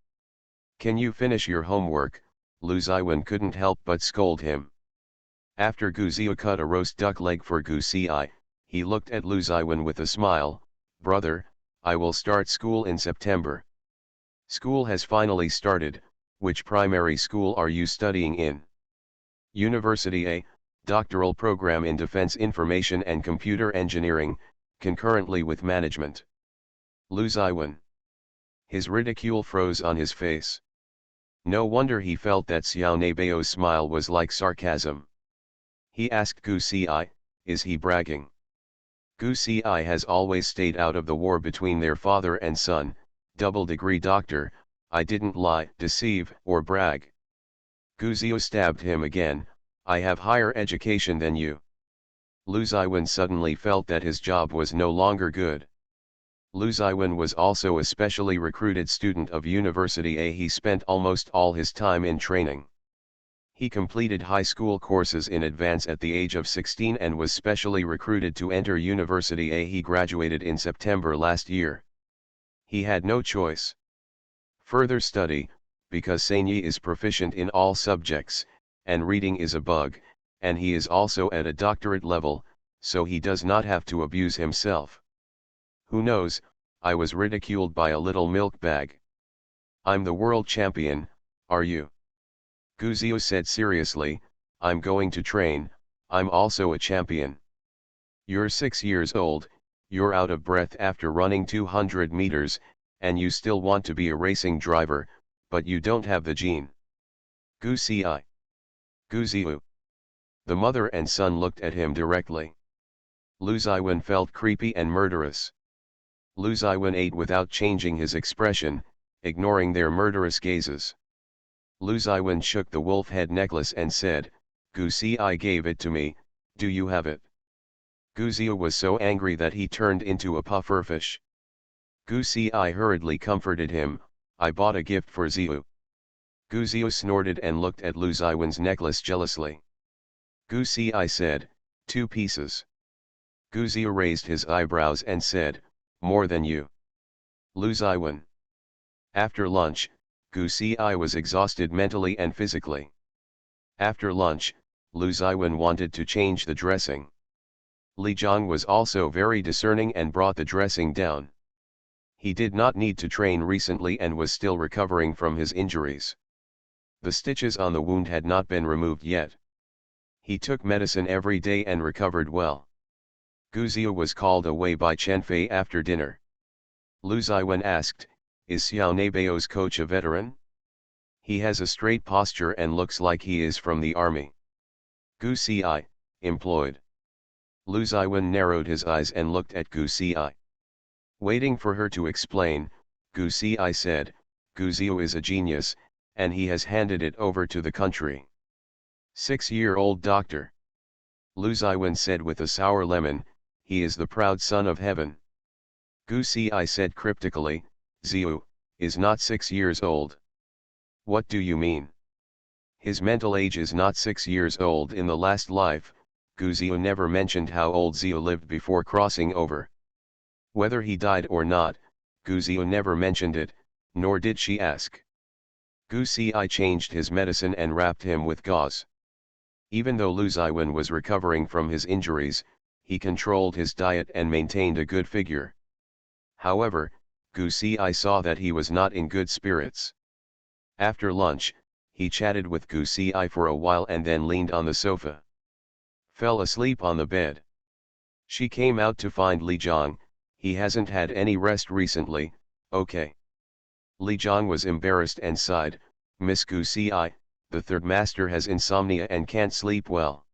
Can you finish your homework? Lu Ziwen couldn't help but scold him. After Gu Zio cut a roast duck leg for Gu Xi, he looked at Lu Ziwen with a smile. Brother, I will start school in September. School has finally started. Which primary school are you studying in? University A, doctoral program in Defense Information and Computer Engineering, concurrently with management. Lu Ziwen. His ridicule froze on his face. No wonder he felt that Xiao Neibeo's smile was like sarcasm. He asked Gu Xi, is he bragging? Gu Xi has always stayed out of the war between their father and son, double-degree doctor. I didn't lie, deceive, or brag. Gu Zio stabbed him again. I have higher education than you. Lu Ziwen suddenly felt that his job was no longer good. Lu Ziwen was also a specially recruited student of University A. He spent almost all his time in training. He completed high school courses in advance at the age of 16 and was specially recruited to enter University A. He graduated in September last year. He had no choice. Further study, because Sanyi is proficient in all subjects, and reading is a bug, and he is also at a doctorate level, so he does not have to abuse himself. Who knows, I was ridiculed by a little milk bag. I'm the world champion, are you? Gu Zio said seriously, I'm going to train, I'm also a champion. You're 6 years old, you're out of breath after running 200 meters, and you still want to be a racing driver, but you don't have the gene. Gu Xi. Gu Zio. The mother and son looked at him directly. Lu Ziwen felt creepy and murderous. Lu Ziwen ate without changing his expression, ignoring their murderous gazes. Lu Ziwen shook the wolf head necklace and said, "Gu Si gave it to me, do you have it?" Gu Zia was so angry that he turned into a pufferfish. Gu Si hurriedly comforted him, "I bought a gift for Ziu." Gu Zia snorted and looked at Lu Ziwen's necklace jealously. Gu Si said, "2 pieces." Gu Zia raised his eyebrows and said, "More than you." Lu Ziwen. After lunch, Gu Si was exhausted mentally and physically. After lunch, Lu Ziwen wanted to change the dressing. Li Jiang was also very discerning and brought the dressing down. He did not need to train recently and was still recovering from his injuries. The stitches on the wound had not been removed yet. He took medicine every day and recovered well. Gu Zia was called away by Chen Fei after dinner. Lu Ziwen asked, "Is Xiao Neibao's coach a veteran? He has a straight posture and looks like he is from the army." Gu Si, employed. Lu Ziwen narrowed his eyes and looked at Gu Si. Waiting for her to explain, Gu Si said, "Gu Zia is a genius, and he has handed it over to the country." 6-year-old doctor. Lu Ziwen said with a sour lemon, "He is the proud son of heaven." Gu Si said cryptically, "Ziu is not 6 years old." "What do you mean?" "His mental age is not 6 years old in the last life." Gu Ziu never mentioned how old Ziu lived before crossing over. Whether he died or not, Gu Ziu never mentioned it, nor did she ask. Gu Si changed his medicine and wrapped him with gauze. Even though Lu Ziwen was recovering from his injuries, he controlled his diet and maintained a good figure. However, Gu Si saw that he was not in good spirits. After lunch, he chatted with Gu Si for a while and then leaned on the sofa. Fell asleep on the bed. She came out to find Li Jiang. "He hasn't had any rest recently, okay." Li Jiang was embarrassed and sighed, "Miss Gu Si, the third master has insomnia and can't sleep well."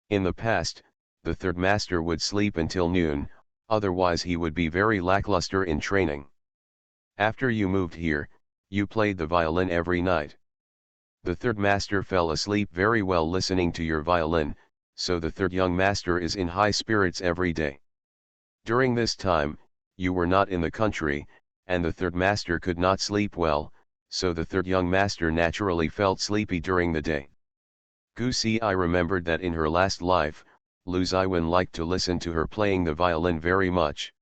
In the past, the third master would sleep until noon, otherwise he would be very lackluster in training. "After you moved here, you played the violin every night." "The third master fell asleep very well listening to your violin, so the third young master is in high spirits every day. During this time, you were not in the country, and the third master could not sleep well, so the third young master naturally felt sleepy during the day." Gu Si remembered that in her last life, Lu Ziwen liked to listen to her playing the violin very much.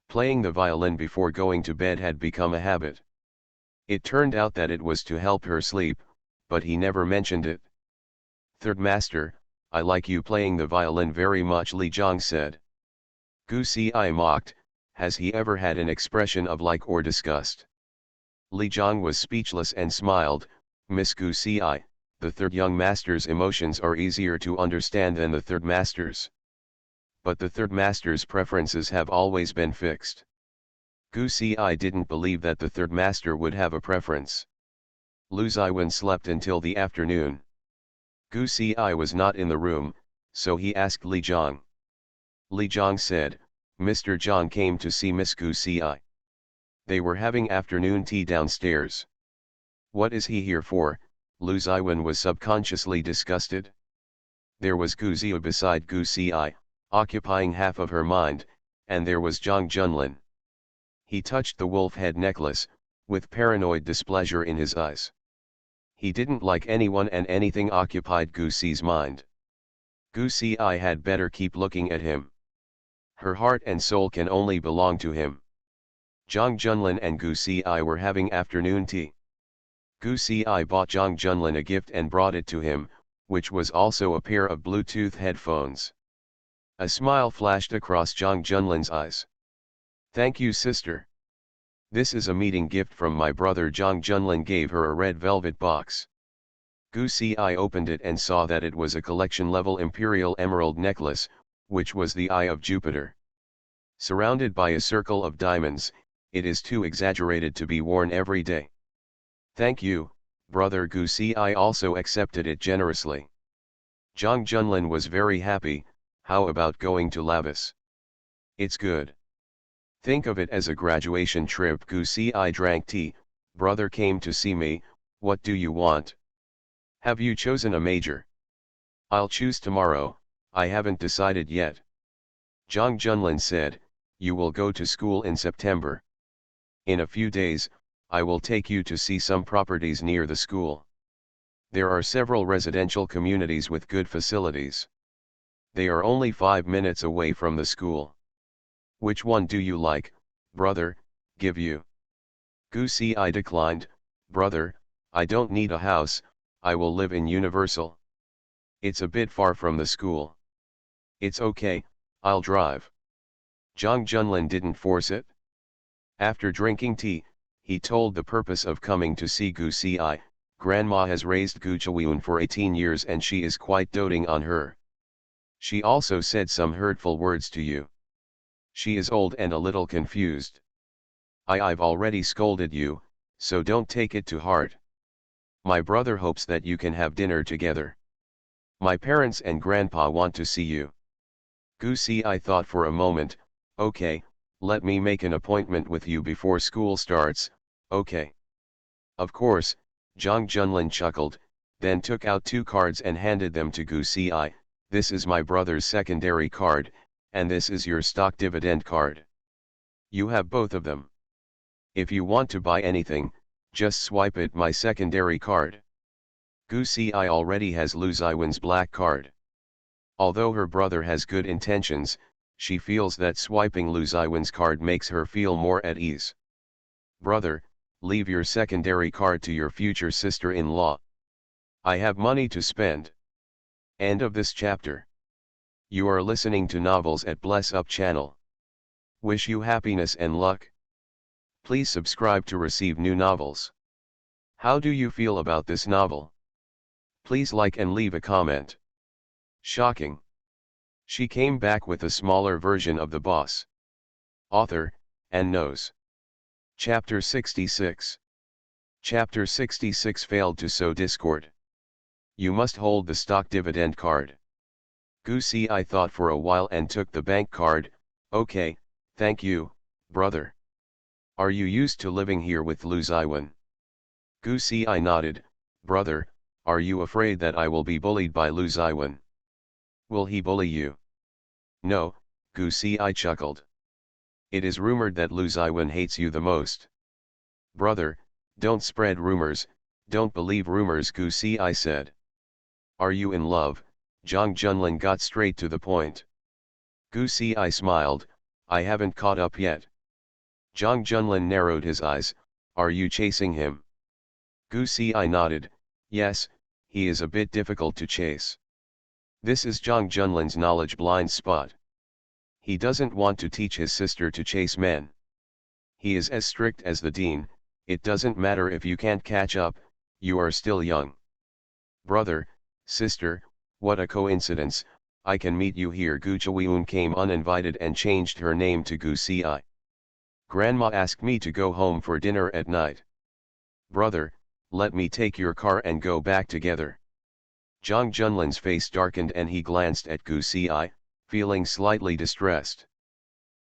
Playing the violin before going to bed had become a habit. It turned out that it was to help her sleep, but he never mentioned it. "Third master, I like you playing the violin very much," Li Jiang said. Gu Si mocked, "Has he ever had an expression of like or disgust?" Li Jiang was speechless and smiled, "Miss Gu Si, the third young master's emotions are easier to understand than the third master's. But the third master's preferences have always been fixed." Gu Si didn't believe that the third master would have a preference. Lu Ziwen slept until the afternoon. Gu Si was not in the room, so he asked Li Jiang. Li Jiang said, "Mr. Jiang came to see Miss Gu Si. They were having afternoon tea downstairs." "What is he here for?" Lu Ziwen was subconsciously disgusted. There was Gu Zia beside Gu Si, occupying half of her mind, and there was Zhang Junlin. He touched the wolf head necklace, with paranoid displeasure in his eyes. He didn't like anyone and anything occupied Gu Si's mind. Gu Si had better keep looking at him. Her heart and soul can only belong to him. Zhang Junlin and Gu Si were having afternoon tea. Gu Si bought Zhang Junlin a gift and brought it to him, which was also a pair of Bluetooth headphones. A smile flashed across Zhang Junlin's eyes. "Thank you, sister. This is a meeting gift from my brother." Zhang Junlin gave her a red velvet box. Gu Si opened it and saw that it was a collection-level imperial emerald necklace, which was the eye of Jupiter. Surrounded by a circle of diamonds, it is too exaggerated to be worn every day. "Thank you, brother." Gu Si also accepted it generously. Zhang Junlin was very happy, how about going to Lavis? It's good. Think of it as a graduation trip. Goosey I drank tea, brother came to see me, what do you want? Have you chosen a major? I'll choose tomorrow, I haven't decided yet. Jang Junlin said, you will go to school in September. In a few days, I will take you to see some properties near the school. There are several residential communities with good facilities. They are only 5 minutes away from the school. Which one do you like, brother, give you? Goosey I declined, brother, I don't need a house, I will live in Universal. It's a bit far from the school. It's okay, I'll drive. Jang Junlin didn't force it. After drinking tea, he told the purpose of coming to see Goosey I, Grandma has raised Gu Chawiun for 18 years and she is quite doting on her. She also said some hurtful words to you. She is old and a little confused. I've already scolded you, so don't take it to heart. My brother hopes that you can have dinner together. My parents and grandpa want to see you. Goosey I thought for a moment, okay, let me make an appointment with you before school starts, okay. Of course, Jang Junlin chuckled, then took out 2 cards and handed them to Goosey I, this is my brother's secondary card, and this is your stock dividend card. You have both of them. If you want to buy anything, just swipe it my secondary card. Goosey I already has Lu Ziwen's black card. Although her brother has good intentions, she feels that swiping Lu Ziwen's card makes her feel more at ease. Brother, leave your secondary card to your future sister-in-law. I have money to spend. End of this chapter. You are listening to Novels at Bless Up channel. Wish you happiness and luck. Please subscribe to receive new novels. How do you feel about this novel? Please like and leave a comment. Shocking. She came back with a smaller version of the boss. Author, and knows. Chapter 66. Chapter 66 failed to sow discord. You must hold the stock dividend card. Goosey I thought for a while and took the bank card, okay, thank you, brother. Are you used to living here with Lu Ziwen? Goosey I nodded, brother, are you afraid that I will be bullied by Lu Ziwen? Will he bully you? No, Goosey I chuckled. It is rumored that Lu Ziwen hates you the most. Brother, don't spread rumors, don't believe rumors, Goosey I said. Are you in love? Jang Junlin got straight to the point. Goosey I smiled, I haven't caught up yet. Jang Junlin narrowed his eyes, are you chasing him? Goosey I nodded, yes, he is a bit difficult to chase. This is Jang Junlin's knowledge blind spot. He doesn't want to teach his sister to chase men. He is as strict as the dean, it doesn't matter if you can't catch up, you are still young. Brother, sister, what a coincidence, I can meet you here. Gu Chawiun came uninvited and changed her name to Goosey I. Grandma asked me to go home for dinner at night. Brother, let me take your car and go back together. Jang Junlin's face darkened and he glanced at Goosey I, feeling slightly distressed.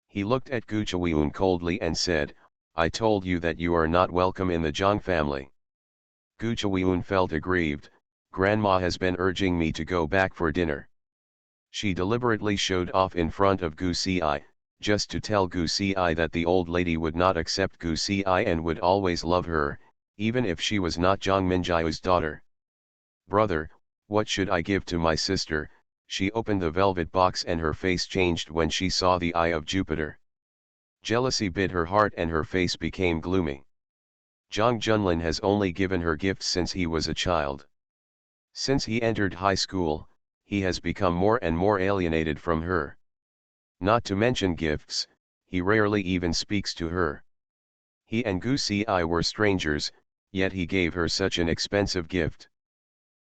He looked at Gu Chawiun coldly and said, I told you that you are not welcome in the Jang family. Gu Chawiun felt aggrieved, Grandma has been urging me to go back for dinner. She deliberately showed off in front of Goosey I, just to tell Goosey I that the old lady would not accept Goosey I and would always love her, even if she was not Jang Minjiu's daughter. Brother, what should I give to my sister? She opened the velvet box and her face changed when she saw the eye of Jupiter. Jealousy bit her heart and her face became gloomy. Jang Junlin has only given her gifts since he was a child. Since he entered high school, he has become more and more alienated from her. Not to mention gifts, he rarely even speaks to her. He and Goosey I were strangers, yet he gave her such an expensive gift.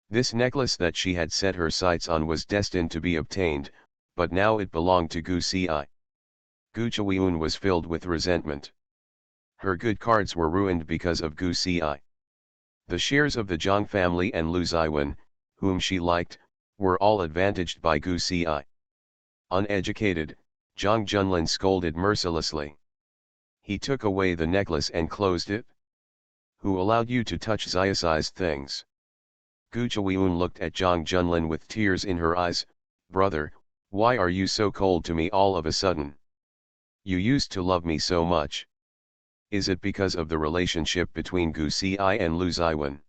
This necklace that she had set her sights on was destined to be obtained, but now it belonged to Goosey I. Gu Chawiun was filled with resentment. Her good cards were ruined because of Goosey I. The shares of the Jang family and Lu Ziwen, whom she liked, were all advantaged by Goosey I. Uneducated, Zhang Junlin scolded mercilessly. He took away the necklace and closed it. Who allowed you to touch Xiaxi's things? Gu Chuiyun looked at Zhang Junlin with tears in her eyes. Brother, why are you so cold to me all of a sudden? You used to love me so much. Is it because of the relationship between Gu Xi and Lu Ziwen?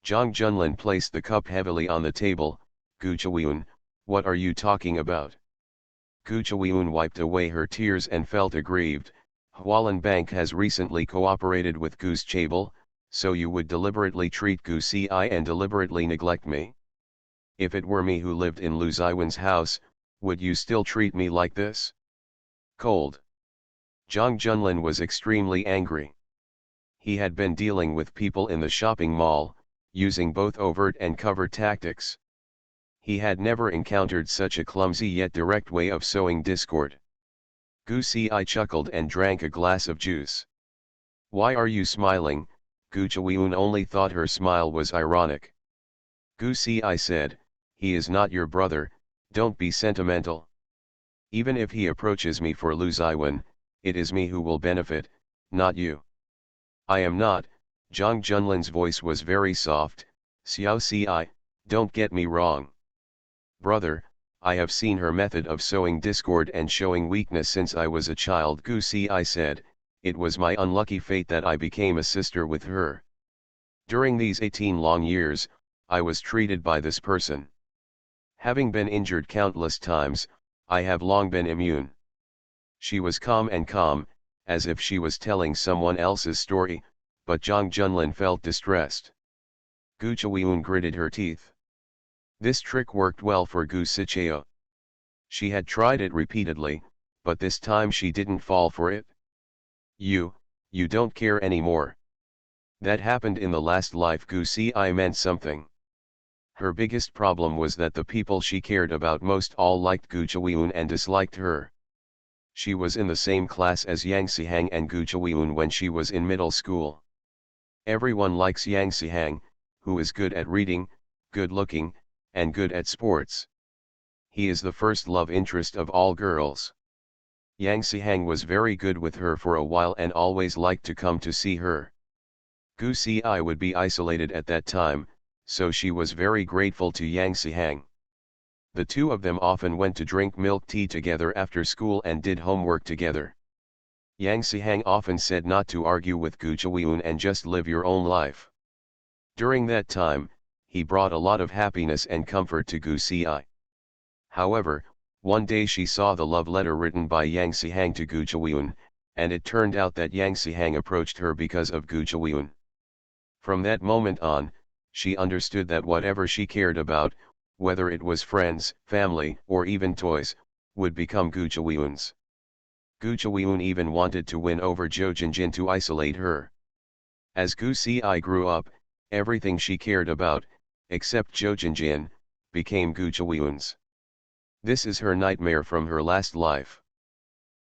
Zhang Junlin placed the cup heavily on the table. Gu Chuiyun, what are you talking about? Gu Chuiyun wiped away her tears and felt aggrieved. Hualan Bank has recently cooperated with Gu's Chabel, so you would deliberately treat Gu Xi and deliberately neglect me? If it were me who lived in Lu Ziwen's house, would you still treat me like this? Cold. Zhang Junlin was extremely angry. He had been dealing with people in the shopping mall, using both overt and covert tactics. He had never encountered such a clumsy yet direct way of sowing discord. Gu Xi chuckled and drank a glass of juice. Why are you smiling? Gu Chuiyun only thought her smile was ironic. Gu Xi said, he is not your brother, don't be sentimental. Even if he approaches me for Lu Ziwen, it is me who will benefit, not you. I am not. Zhang Junlin's voice was very soft. Xiao Xi, don't get me wrong. Brother, I have seen her method of sowing discord and showing weakness since I was a child. Gu Xi said, it was my unlucky fate that I became a sister with her. During these 18 long years, I was treated by this person. Having been injured countless times, I have long been immune. She was calm, as if she was telling someone else's story, but Zhang Junlin felt distressed. Gu Chuiyun gritted her teeth. This trick worked well for Gu Sicheo. She had tried it repeatedly, but this time she didn't fall for it. You don't care anymore. That happened in the last life. Gu Xi meant something. Her biggest problem was that the people she cared about most all liked Gu Chuiyun and disliked her. She was in the same class as Yang Xihang and Gu Chuiyun when she was in middle school. Everyone likes Yang Xihang, who is good at reading, good looking, and good at sports. He is the first love interest of all girls. Yang Xihang was very good with her for a while and always liked to come to see her. Gu Xi would be isolated at that time, so she was very grateful to Yang Xihang. The two of them often went to drink milk tea together after school and did homework together. Yang Xihang often said not to argue with Gu Chuiyun and just live your own life. During that time, he brought a lot of happiness and comfort to Gu Xi. However, one day she saw the love letter written by Yang Xihang to Gu Chuiyun, and it turned out that Yang Xihang approached her because of Gu Chuiyun. From that moment on, she understood that whatever she cared about, whether it was friends, family, or even toys, would become Gu Chuiyun's. Gu Chuiyun even wanted to win over Zhou Jinjin to isolate her. As Gu Xi grew up, everything she cared about, except Zhou Jinjin, became Gu Chuiyun's. This is her nightmare from her last life.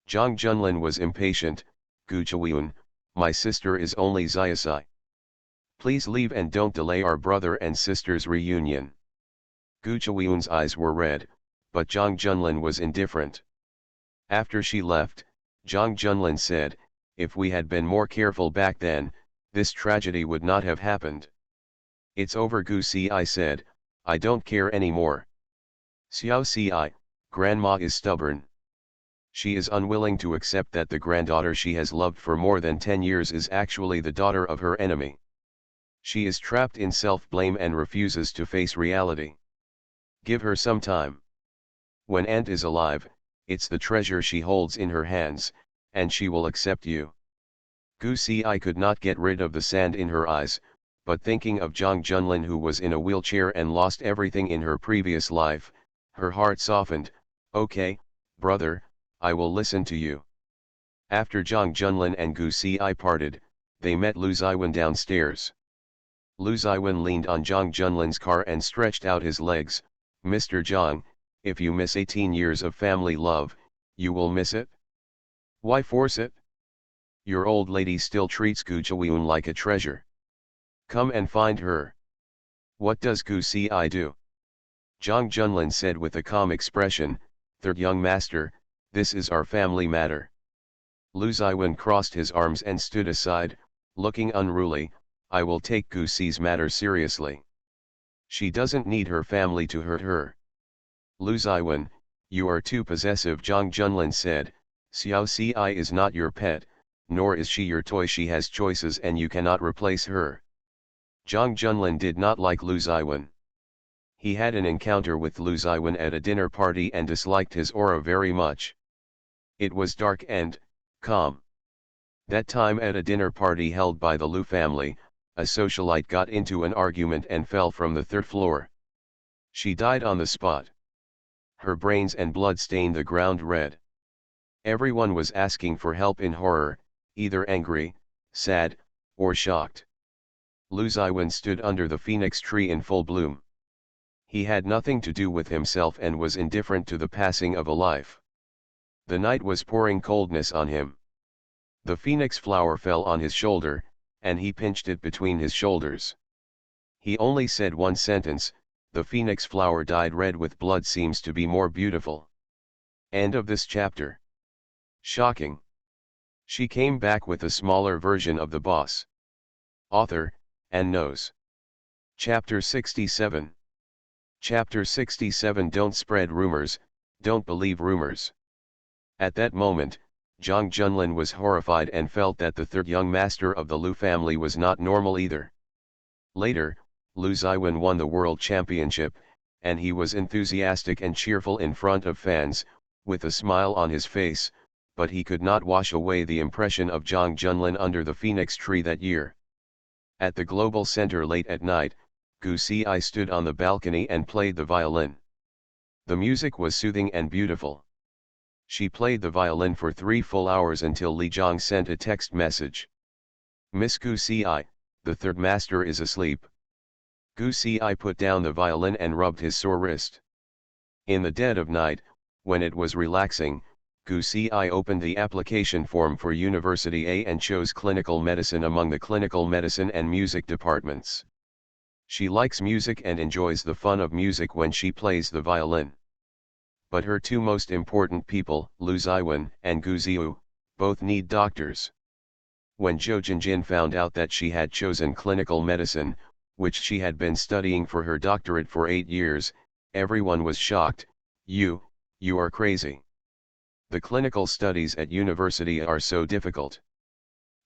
Zhang Junlin was impatient. Gu Chuiyun, my sister is only Xiaxi. Please leave and don't delay our brother and sister's reunion. Gu Chuiyun's eyes were red, but Zhang Junlin was indifferent. After she left, Zhang Junlin said, if we had been more careful back then, this tragedy would not have happened. It's over. Gu Xi said, I don't care anymore. Xiao Xi, grandma is stubborn. She is unwilling to accept that the granddaughter she has loved for more than 10 years is actually the daughter of her enemy. She is trapped in self-blame and refuses to face reality. Give her some time. When Aunt is alive, it's the treasure she holds in her hands, and she will accept you. Gu Xi could not get rid of the sand in her eyes, but thinking of Zhang Junlin who was in a wheelchair and lost everything in her previous life, her heart softened. Okay, brother, I will listen to you. After Zhang Junlin and Gu Xi parted, they met Lu Ziwen downstairs. Lu Ziwen leaned on Zhang Junlin's car and stretched out his legs. Mr. Zhang, if you miss 18 years of family love, you will miss it? Why force it? Your old lady still treats Gu Chuiyun like a treasure. Come and find her. What does Gu Xi do? Zhang Junlin said with a calm expression, Third young master, this is our family matter. Lu Ziwen crossed his arms and stood aside, looking unruly. I will take Gu Si's matter seriously. She doesn't need her family to hurt her. Lu Ziwen, you are too possessive, Zhang Junlin said. Xiao Ci is not your pet, nor is she your toy. She has choices and you cannot replace her. Zhang Junlin did not like Lu Ziwen. He had an encounter with Lu Ziwen at a dinner party and disliked his aura very much. It was dark and calm. That time at a dinner party held by the Lu family, a socialite got into an argument and fell from the third floor. She died on the spot. Her brains and blood stained the ground red. Everyone was asking for help in horror, either angry, sad, or shocked. Lu Ziwen stood under the phoenix tree in full bloom. He had nothing to do with himself and was indifferent to the passing of a life. The night was pouring coldness on him. The phoenix flower fell on his shoulder, and he pinched it between his shoulders. He only said one sentence: the phoenix flower dyed red with blood seems to be more beautiful. End of this chapter. Shocking. She came back with a smaller version of the boss. Author, and knows. Chapter 67. Chapter 67. Don't spread rumors, don't believe rumors. At that moment, Zhang Junlin was horrified and felt that the third young master of the Lu family was not normal either. Later, Lu Ziwen won the world championship, and he was enthusiastic and cheerful in front of fans, with a smile on his face, but he could not wash away the impression of Zhang Junlin under the phoenix tree that year. At the Global Center late at night, Gu Si stood on the balcony and played the violin. The music was soothing and beautiful. She played the violin for 3 full hours until Li Zhang sent a text message. Miss Gu Si, the third master is asleep. Gu Si put down the violin and rubbed his sore wrist. In the dead of night, when it was relaxing, Gu Si opened the application form for University A and chose clinical medicine among the clinical medicine and music departments. She likes music and enjoys the fun of music when she plays the violin. But her two most important people, Lu Ziwen and Gu Ziu, both need doctors. When Zhou Jinjin found out that she had chosen clinical medicine, which she had been studying for her doctorate for 8 years, everyone was shocked. You are crazy. The clinical studies at university are so difficult.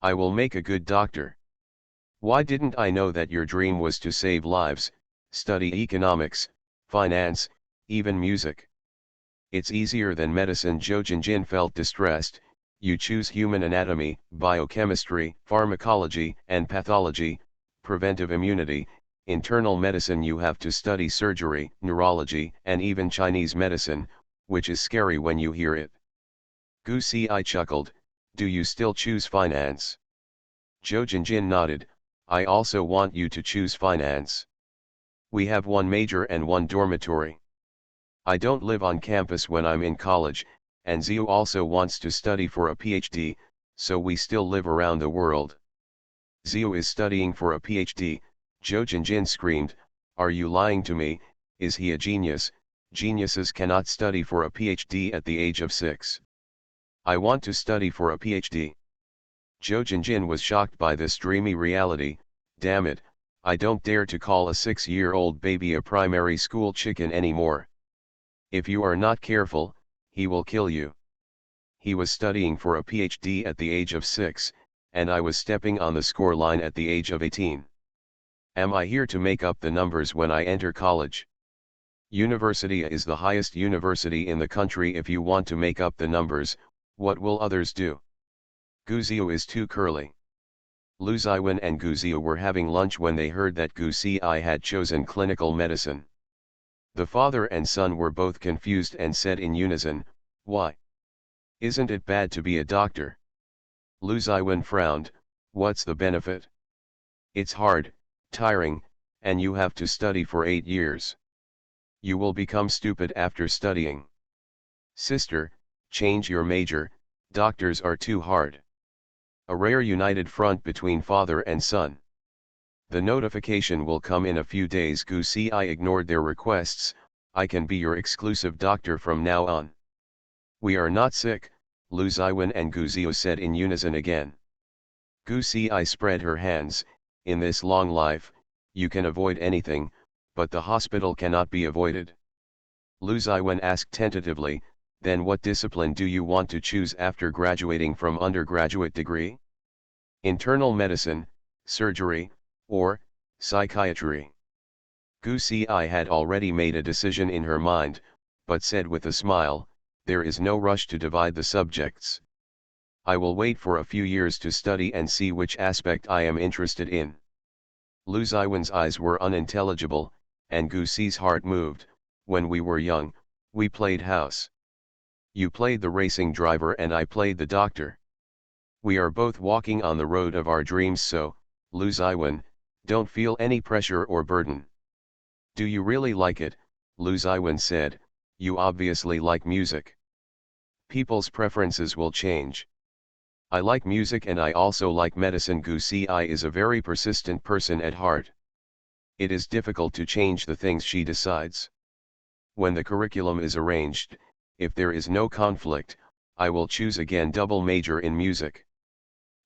I will make a good doctor. Why didn't I know that your dream was to save lives, study economics, finance, even music? It's easier than medicine. Zhou Jinjin felt distressed. You choose human anatomy, biochemistry, pharmacology, and pathology, preventive immunity. Internal medicine you have to study surgery, neurology, and even Chinese medicine, which is scary when you hear it. Gu Si chuckled. Do you still choose finance? Zhou Jinjin nodded. I also want you to choose finance. We have one major and one dormitory. I don't live on campus when I'm in college, and Ziu also wants to study for a PhD, so we still live around the world. Ziu is studying for a PhD, Zhou Jinjin screamed. Are you lying to me? Is he a genius? Geniuses cannot study for a PhD at the age of 6. I want to study for a PhD. Zhou Jinjin was shocked by this dreamy reality. Damn it, I don't dare to call a 6-year-old baby a primary school chicken anymore. If you are not careful, he will kill you. He was studying for a PhD at the age of 6, and I was stepping on the score line at the age of 18. Am I here to make up the numbers when I enter college? University is the highest university in the country. If you want to make up the numbers, what will others do? Gu Ziu is too curly. Lu Ziwen and Gu Ziu were having lunch when they heard that Gu Si had chosen clinical medicine. The father and son were both confused and said in unison, why? Isn't it bad to be a doctor? Lu Ziwen frowned. What's the benefit? It's hard, tiring, and you have to study for 8 years. You will become stupid after studying. Sister, change your major, doctors are too hard. A rare united front between father and son. The notification will come in a few days. Gu Si ignored their requests. I can be your exclusive doctor from now on. We are not sick, Lu Ziwen and Gu Zio said in unison again. Gu Si spread her hands. In this long life, you can avoid anything, but the hospital cannot be avoided. Lu Ziwen asked tentatively, then what discipline do you want to choose after graduating from undergraduate degree? Internal medicine, surgery, or psychiatry? Gu Si had already made a decision in her mind, but said with a smile, there is no rush to divide the subjects. I will wait for a few years to study and see which aspect I am interested in. Lu Ziwen's eyes were unintelligible, and Gu Si's heart moved. When we were young, we played house. You played the racing driver and I played the doctor. We are both walking on the road of our dreams, so, Lu Ziwen, don't feel any pressure or burden. Do you really like it? Lu Ziwen said, you obviously like music. People's preferences will change. I like music and I also like medicine. Gu Si is a very persistent person at heart. It is difficult to change the things she decides. When the curriculum is arranged, if there is no conflict, I will choose again double major in music.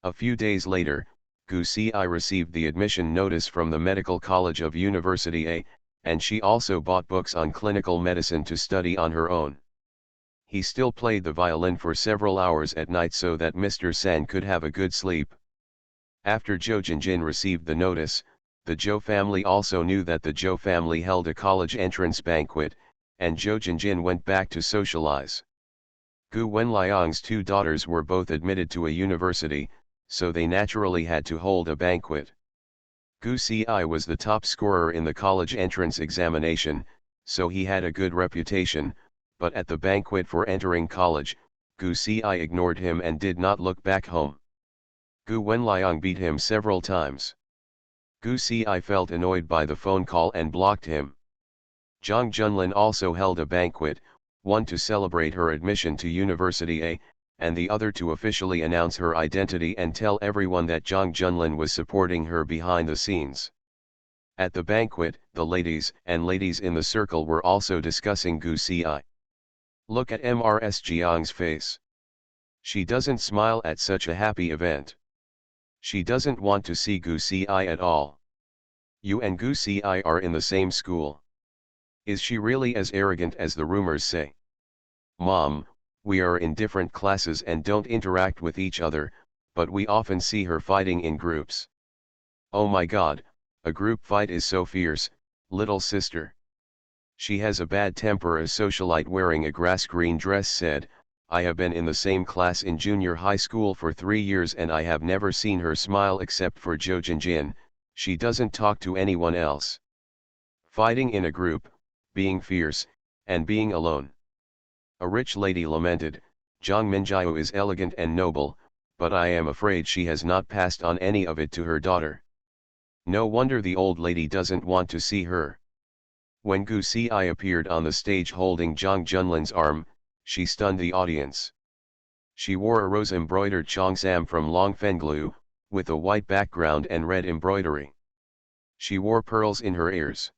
A few days later, Gu Si received the admission notice from the Medical College of University A, and she also bought books on clinical medicine to study on her own. He still played the violin for several hours at night so that Mr. San could have a good sleep. After Zhou Jinjin received the notice, the Zhou family also knew that the Zhou family held a college entrance banquet, and Zhou Jinjin went back to socialize. Gu Wenliang's two daughters were both admitted to a university, so they naturally had to hold a banquet. Gu Si was the top scorer in the college entrance examination, so he had a good reputation, but at the banquet for entering college, Gu Si ignored him and did not look back home. Gu Wenliang beat him several times. Gu Si felt annoyed by the phone call and blocked him. Zhang Junlin also held a banquet, one to celebrate her admission to University A, and the other to officially announce her identity and tell everyone that Zhang Junlin was supporting her behind the scenes. At the banquet, the ladies in the circle were also discussing Gu Si. Look at Mrs. Jiang's face. She doesn't smile at such a happy event. She doesn't want to see Gu Si at all. You and Gu Si are in the same school. Is she really as arrogant as the rumors say? Mom, we are in different classes and don't interact with each other, but we often see her fighting in groups. Oh my God, a group fight is so fierce, little sister. She has a bad temper. A socialite wearing a grass green dress said, I have been in the same class in junior high school for 3 years and I have never seen her smile except for Zhou Jinjin. She doesn't talk to anyone else. Fighting in a group, being fierce, and being alone. A rich lady lamented, Zhang Minjiao is elegant and noble, but I am afraid she has not passed on any of it to her daughter. No wonder the old lady doesn't want to see her. When Gu Si appeared on the stage holding Zhang Junlin's arm, she stunned the audience. She wore a rose-embroidered cheongsam from Longfenglu, with a white background and red embroidery. She wore pearls in her ears.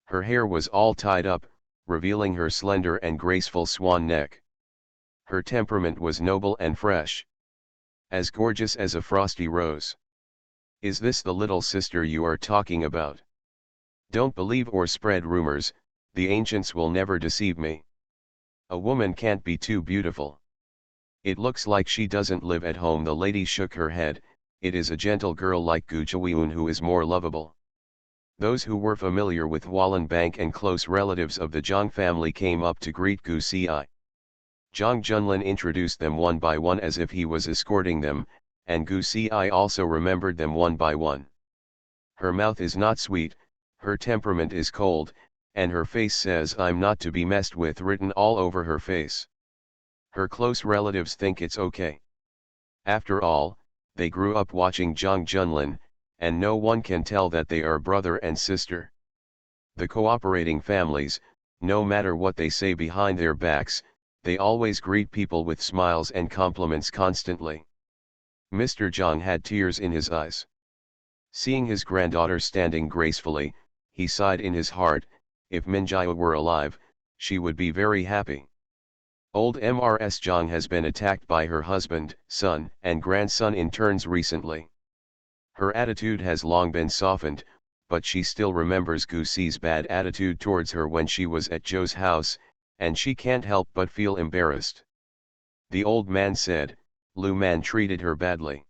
Her hair was all tied up, revealing her slender and graceful swan neck. Her temperament was noble and fresh. As gorgeous as a frosty rose. Is this the little sister you are talking about? Don't believe or spread rumors, the ancients will never deceive me. A woman can't be too beautiful. It looks like she doesn't live at home. The lady shook her head, it is a gentle girl like Gu Zhiwen who is more lovable. Those who were familiar with Wallenbank and close relatives of the Zhang family came up to greet Gu Si. Zhang Junlin introduced them one by one as if he was escorting them, and Gu Si also remembered them one by one. Her mouth is not sweet, her temperament is cold, and her face says I'm not to be messed with written all over her face. Her close relatives think it's okay. After all, they grew up watching Zhang Junlin, and no one can tell that they are brother and sister. The cooperating families, no matter what they say behind their backs, they always greet people with smiles and compliments constantly. Mr. Zhang had tears in his eyes. Seeing his granddaughter standing gracefully, he sighed in his heart, if Minjiao were alive, she would be very happy. Old Mrs. Zhang has been attacked by her husband, son, and grandson in turns recently. Her attitude has long been softened, but she still remembers Gu Si's bad attitude towards her when she was at Zhou's house, and she can't help but feel embarrassed. The old man said, Lu Man treated her badly.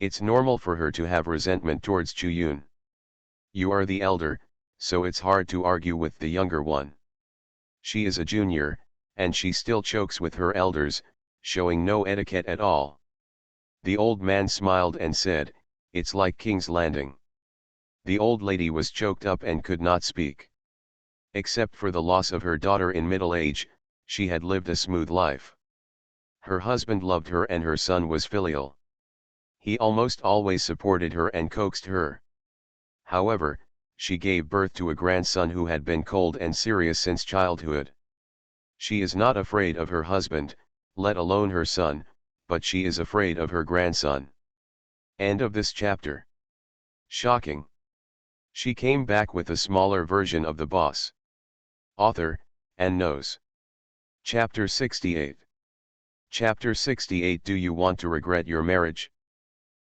It's normal for her to have resentment towards Chu Yun. You are the elder, so it's hard to argue with the younger one. She is a junior, and she still chokes with her elders, showing no etiquette at all. The old man smiled and said, it's like King's Landing. The old lady was choked up and could not speak. Except for the loss of her daughter in middle age, she had lived a smooth life. Her husband loved her and her son was filial. He almost always supported her and coaxed her. However, she gave birth to a grandson who had been cold and serious since childhood. She is not afraid of her husband, let alone her son, but she is afraid of her grandson. End of this chapter. Shocking. She came back with a smaller version of the boss. Author, and knows. Chapter 68. Chapter 68. Do you want to regret your marriage?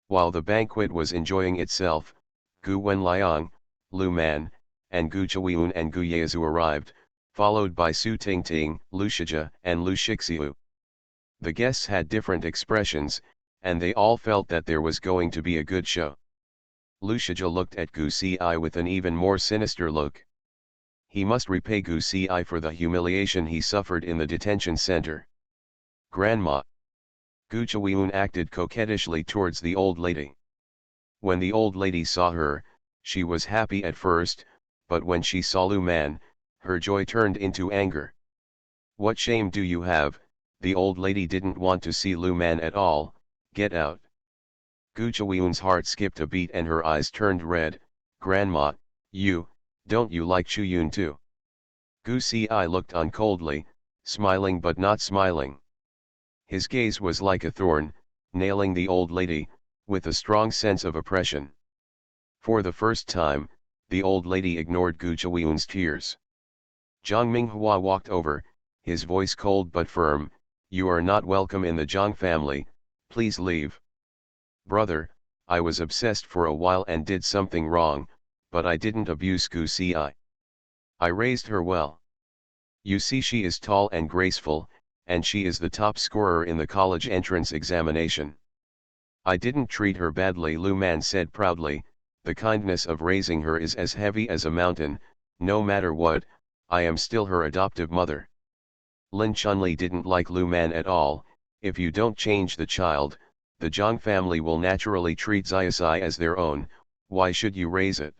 While the banquet was enjoying itself, Gu Wenliang, Lu Man, and Gu Chuiyun and Gu Yazu arrived, followed by Su Tingting, Lu Shijia, and Lu Shixiu. The guests had different expressions, and they all felt that there was going to be a good show. Lu Shijia looked at Gu Si with an even more sinister look. He must repay Gu Si for the humiliation he suffered in the detention center. Grandma. Gu Chuiyun acted coquettishly towards the old lady. When the old lady saw her, she was happy at first, but when she saw Lu Man, her joy turned into anger. What shame do you have? The old lady didn't want to see Lu Man at all. Get out. Gu Chuiyun's heart skipped a beat and her eyes turned red. Grandma, don't you like Chu Yun too? Gu Si looked on coldly, smiling but not smiling. His gaze was like a thorn, nailing the old lady, with a strong sense of oppression. For the first time, the old lady ignored Gu Chuiyun's tears. Zhang Minghua walked over, his voice cold but firm, you are not welcome in the Zhang family, please leave. Brother, I was obsessed for a while and did something wrong, but I didn't abuse Gu Si. I raised her well. You see, she is tall and graceful, and she is the top scorer in the college entrance examination. I didn't treat her badly, Lu Man said proudly. The kindness of raising her is as heavy as a mountain. No matter what, I am still her adoptive mother. Lin Chunli didn't like Lu Man at all. If you don't change the child, the Zhang family will naturally treat Xiaosai as their own. Why should you raise it?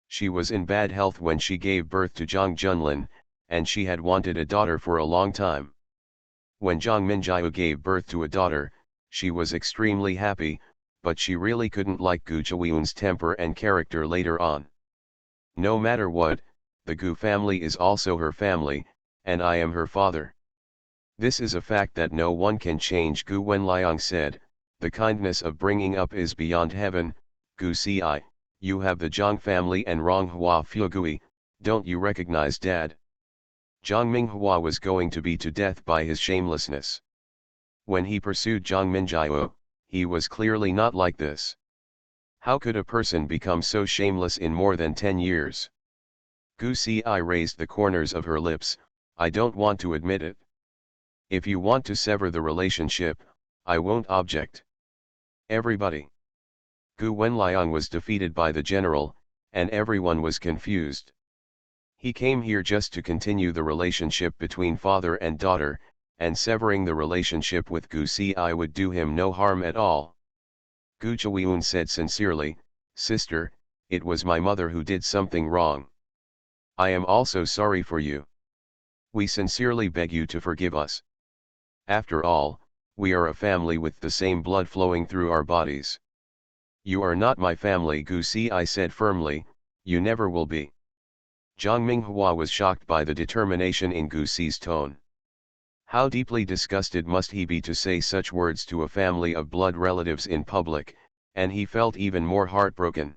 She was in bad health when she gave birth to Zhang Junlin, and she had wanted a daughter for a long time. When Zhang Minjiu gave birth to a daughter, she was extremely happy, but she really couldn't like Gu Chuiyun's temper and character later on. No matter what, the Gu family is also her family, and I am her father. This is a fact that no one can change, Gu Wenliang said. The kindness of bringing up is beyond heaven. Gu Si, you have the Zhang family and Ronghua Fugui, don't you recognize Dad? Zhang Minghua was going to be to death by his shamelessness. When he pursued Zhang Minjiu, he was clearly not like this. How could a person become so shameless in more than 10 years? Gu Si raised the corners of her lips. I don't want to admit it. If you want to sever the relationship, I won't object. Everybody. Gu Wenliang was defeated by the general, and everyone was confused. He came here just to continue the relationship between father and daughter, and severing the relationship with Gu Si would do him no harm at all. Gu Chuiyun said sincerely, Sister, it was my mother who did something wrong. I am also sorry for you. We sincerely beg you to forgive us. After all, we are a family with the same blood flowing through our bodies. You are not my family, Gu Si said firmly, you never will be. Zhang Minghua was shocked by the determination in Gu Si's tone. How deeply disgusted must he be to say such words to a family of blood relatives in public, and he felt even more heartbroken.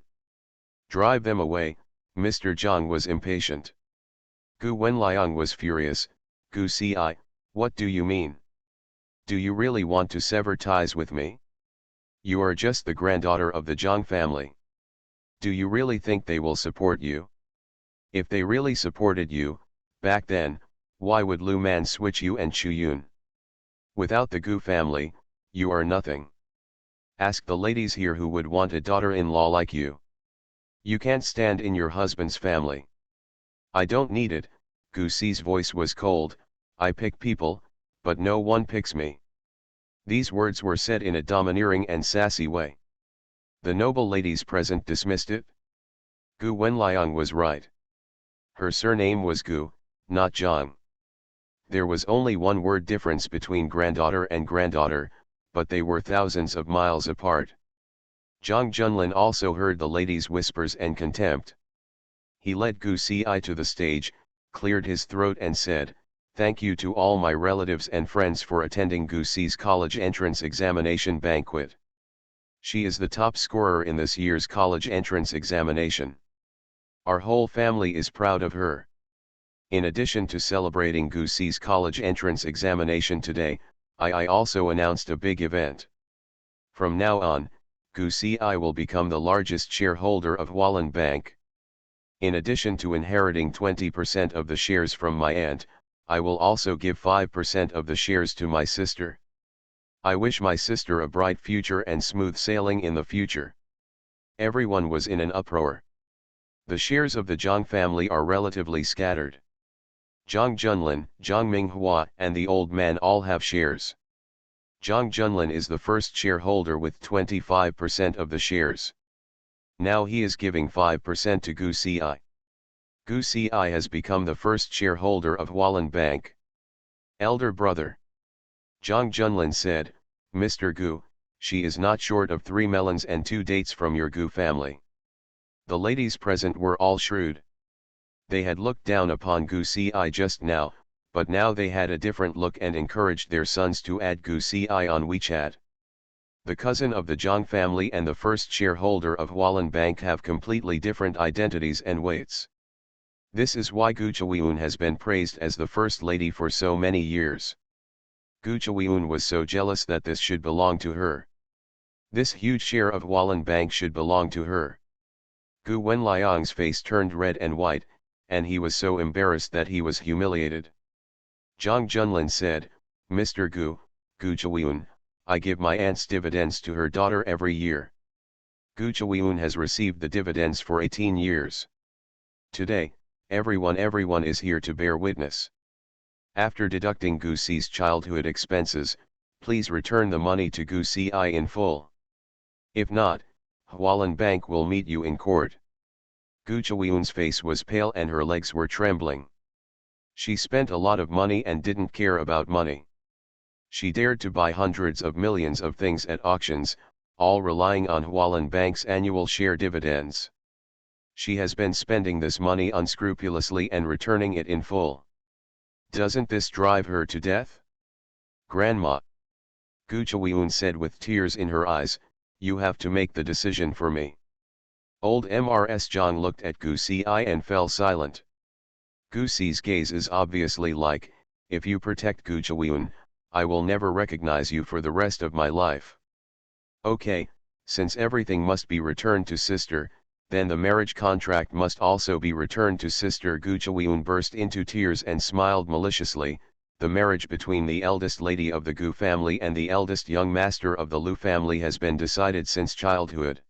Drive them away, Mr. Zhang was impatient. Gu Wenliang was furious. Gu Si, What do you mean? Do you really want to sever ties with me? You are just the granddaughter of the Zhang family. Do you really think they will support you? If they really supported you, back then, why would Lu Man switch you and Chu Yun? Without the Gu family, you are nothing. Ask the ladies here who would want a daughter-in-law like you. You can't stand in your husband's family. I don't need it. Gu Si's voice was cold. I pick people, but no one picks me. These words were said in a domineering and sassy way. The noble ladies present dismissed it. Gu Wenliang was right. Her surname was Gu, not Zhang. There was only one word difference between granddaughter and granddaughter, but they were thousands of miles apart. Zhang Junlin also heard the ladies' whispers and contempt. He led Gu Si to the stage, cleared his throat and said, "Thank you to all my relatives and friends for attending Gu Si's college entrance examination banquet. She is the top scorer in this year's college entrance examination. Our whole family is proud of her." In addition to celebrating Gu Si's college entrance examination today, I also announced a big event. From now on, Gu Si will become the largest shareholder of Wallen Bank. In addition to inheriting 20% of the shares from my aunt, I will also give 5% of the shares to my sister. I wish my sister a bright future and smooth sailing in the future. Everyone was in an uproar. The shares of the Zhang family are relatively scattered. Zhang Junlin, Zhang Minghua, and the old man all have shares. Zhang Junlin is the first shareholder with 25% of the shares. Now he is giving 5% to Gu Si. Gu Si has become the first shareholder of Wallen Bank. Elder brother. Zhang Junlin said, "Mr. Gu, she is not short of 3 melons and 2 dates from your Gu family." The ladies present were all shrewd. They had looked down upon Gu Si just now, but now they had a different look and encouraged their sons to add Gu Si on WeChat. The cousin of the Zhang family and the first shareholder of Wallen Bank have completely different identities and weights. This is why Gu Chuiyun has been praised as the first lady for so many years. Gu Chuiyun was so jealous that this should belong to her. This huge share of Wallen Bank should belong to her. Gu Wenliang's face turned red and white, and he was so embarrassed that he was humiliated. Zhang Junlin said, "Mr. Gu Chuiyun, I give my aunt's dividends to her daughter every year. Gu Chuiyun has received the dividends for 18 years. Today, everyone is here to bear witness. After deducting Gu Si's childhood expenses, please return the money to Gu Si in full. If not, Wallen Bank will meet you in court." Gu Chuiyun's face was pale and her legs were trembling. She spent a lot of money and didn't care about money. She dared to buy hundreds of millions of things at auctions, all relying on Wallen Bank's annual share dividends. She has been spending this money unscrupulously and returning it in full. Doesn't this drive her to death? "Grandma," Gu Chuiyun said with tears in her eyes, "you have to make the decision for me." Old Mrs. Zhang looked at Gu Si and fell silent. Gu Si's gaze is obviously like, "If you protect Gu Chuiyun, I will never recognize you for the rest of my life." Okay, since everything must be returned to sister, then the marriage contract must also be returned to sister. Gu Chuiyun burst into tears and smiled maliciously. The marriage between the eldest lady of the Gu family and the eldest young master of the Lu family has been decided since childhood.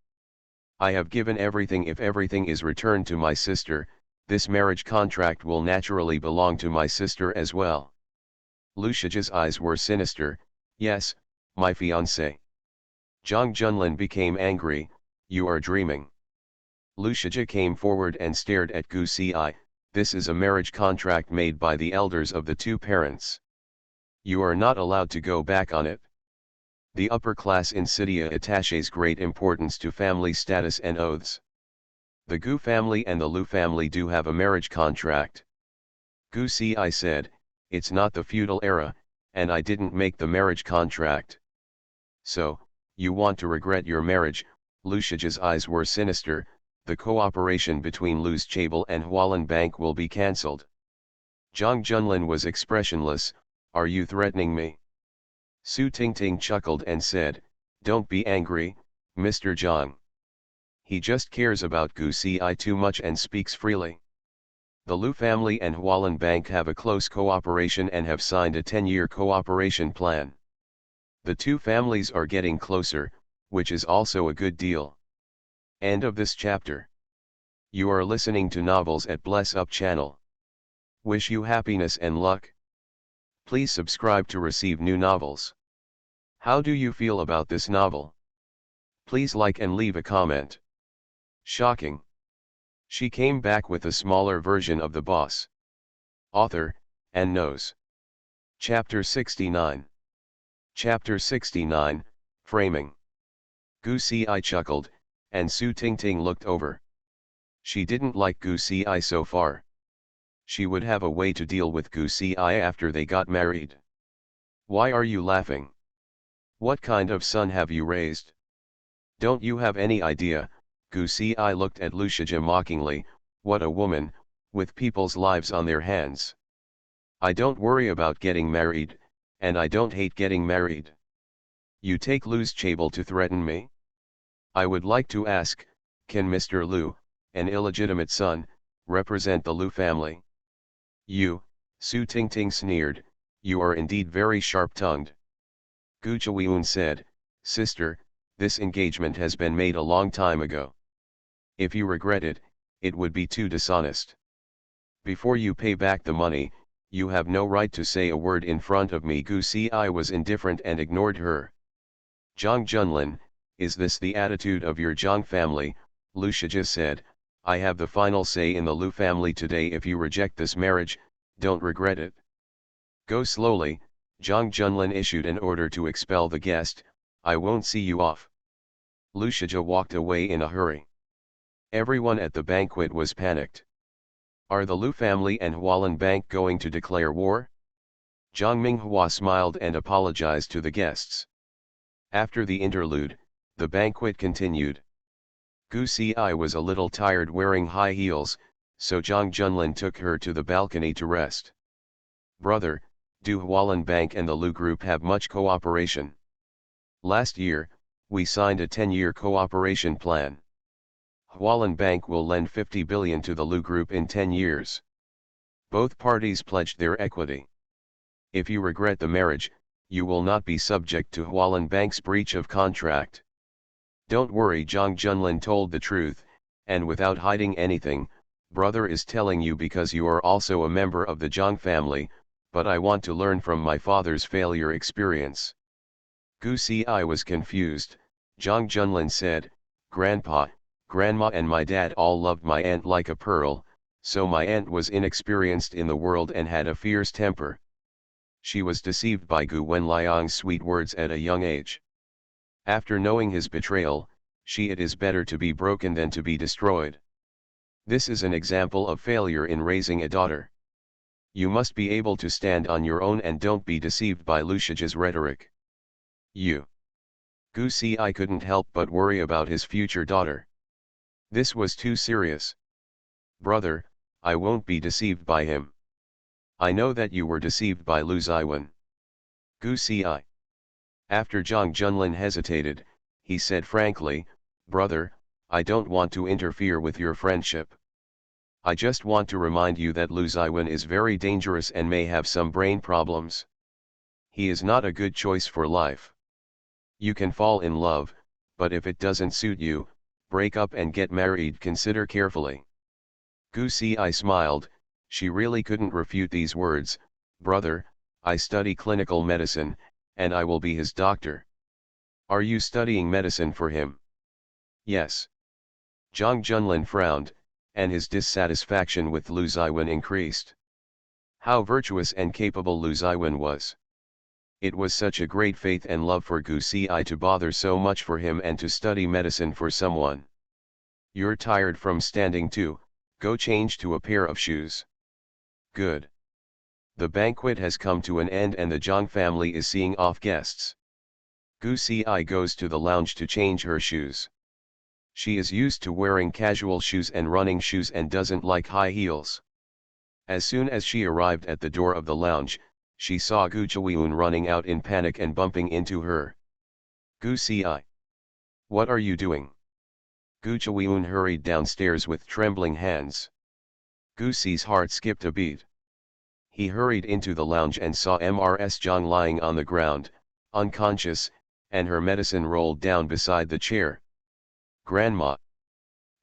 I have given everything. If everything is returned to my sister, this marriage contract will naturally belong to my sister as well. Lu Shiji's eyes were sinister. "Yes, my fiancé." Zhang Junlin became angry. "You are dreaming." Lu Shiji came forward and stared at Gu Si. "This is a marriage contract made by the elders of the two parents. You are not allowed to go back on it. The upper class in Sidia attaches great importance to family status and oaths. The Gu family and the Lu family do have a marriage contract." Gu Si said, "It's not the feudal era, and I didn't make the marriage contract." "So, you want to regret your marriage?" Lu Shiji's eyes were sinister. "The cooperation between Lu's Chabal and Wallen Bank will be cancelled." Zhang Junlin was expressionless. Are you threatening me? Su Tingting chuckled and said, "Don't be angry, Mr. Zhang. He just cares about Gu Si too much and speaks freely." The Lu family and Hualan Bank have a close cooperation and have signed a 10-year cooperation plan. The two families are getting closer, which is also a good deal. End of this chapter. You are listening to Novels at Bless Up channel. Wish you happiness and luck. Please subscribe to receive new novels. How do you feel about this novel? Please like and leave a comment. Shocking. She came back with a smaller version of the boss. Author, and knows. Chapter 69. Chapter 69, Framing. Gu Si chuckled, and Su Tingting looked over. She didn't like Gu Si so far. She would have a way to deal with Gu Si after they got married. Why are you laughing? What kind of son have you raised? Don't you have any idea? Gu Si looked at Lu Shijia mockingly. What a woman, with people's lives on their hands. I don't worry about getting married, and I don't hate getting married. You take Lu's chable to threaten me? I would like to ask, can Mr. Lu, an illegitimate son, represent the Lu family? You, Su Tingting sneered, you are indeed very sharp-tongued. Gu Chaoyun said, sister, this engagement has been made a long time ago. If you regret it, it would be too dishonest. Before you pay back the money, you have no right to say a word in front of me. Gu Si was indifferent and ignored her. Zhang Junlin, is this the attitude of your Zhang family? Lu Shijia said, I have the final say in the Lu family today. If you reject this marriage, don't regret it. Go slowly, Zhang Junlin issued an order to expel the guest. I won't see you off. Lu Shijia walked away in a hurry. Everyone at the banquet was panicked. Are the Lu family and Hualan Bank going to declare war? Zhang Minghua smiled and apologized to the guests. After the interlude, the banquet continued. Gu Si was a little tired wearing high heels, so Zhang Junlin took her to the balcony to rest. Brother, do Hualan Bank and the Lu Group have much cooperation? Last year, we signed a 10-year cooperation plan. Hualan Bank will lend 50 billion to the Lu Group in 10 years. Both parties pledged their equity. If you regret the marriage, you will not be subject to Hualan Bank's breach of contract. Don't worry, Zhang Junlin told the truth, and without hiding anything, brother is telling you because you are also a member of the Zhang family, but I want to learn from my father's failure experience. Gu Si was confused. Zhang Junlin said, Grandpa, Grandma and my dad all loved my aunt like a pearl, so my aunt was inexperienced in the world and had a fierce temper. She was deceived by Gu Wenliang's sweet words at a young age. After knowing his betrayal, it is better to be broken than to be destroyed. This is an example of failure in raising a daughter. You must be able to stand on your own and don't be deceived by Lu Shijia's rhetoric. Gu Si couldn't help but worry about his future daughter. This was too serious. Brother, I won't be deceived by him. I know that you were deceived by Lu Ziwen. Gu Si. After Zhang Junlin hesitated, he said frankly, Brother, I don't want to interfere with your friendship. I just want to remind you that Lu Ziwen is very dangerous and may have some brain problems. He is not a good choice for life. You can fall in love, but if it doesn't suit you, break up and get married. Consider carefully. Gu Si smiled. She really couldn't refute these words. Brother, I study clinical medicine, and I will be his doctor. Are you studying medicine for him? Yes. Zhang Junlin frowned, and his dissatisfaction with Lu Ziwen increased. How virtuous and capable Lu Ziwen was. It was such a great faith and love for Gu Si to bother so much for him and to study medicine for someone. You're tired from standing too, go change to a pair of shoes. Good. The banquet has come to an end and the Zhang family is seeing off guests. Gu Si goes to the lounge to change her shoes. She is used to wearing casual shoes and running shoes and doesn't like high heels. As soon as she arrived at the door of the lounge, She saw Gu Chaoyun running out in panic and bumping into her. Gu Si, what are you doing? Gu Chaoyun hurried downstairs with trembling hands. Gu Si's heart skipped a beat. He hurried into the lounge and saw Mrs. Zhang lying on the ground, unconscious, and her medicine rolled down beside the chair. Grandma.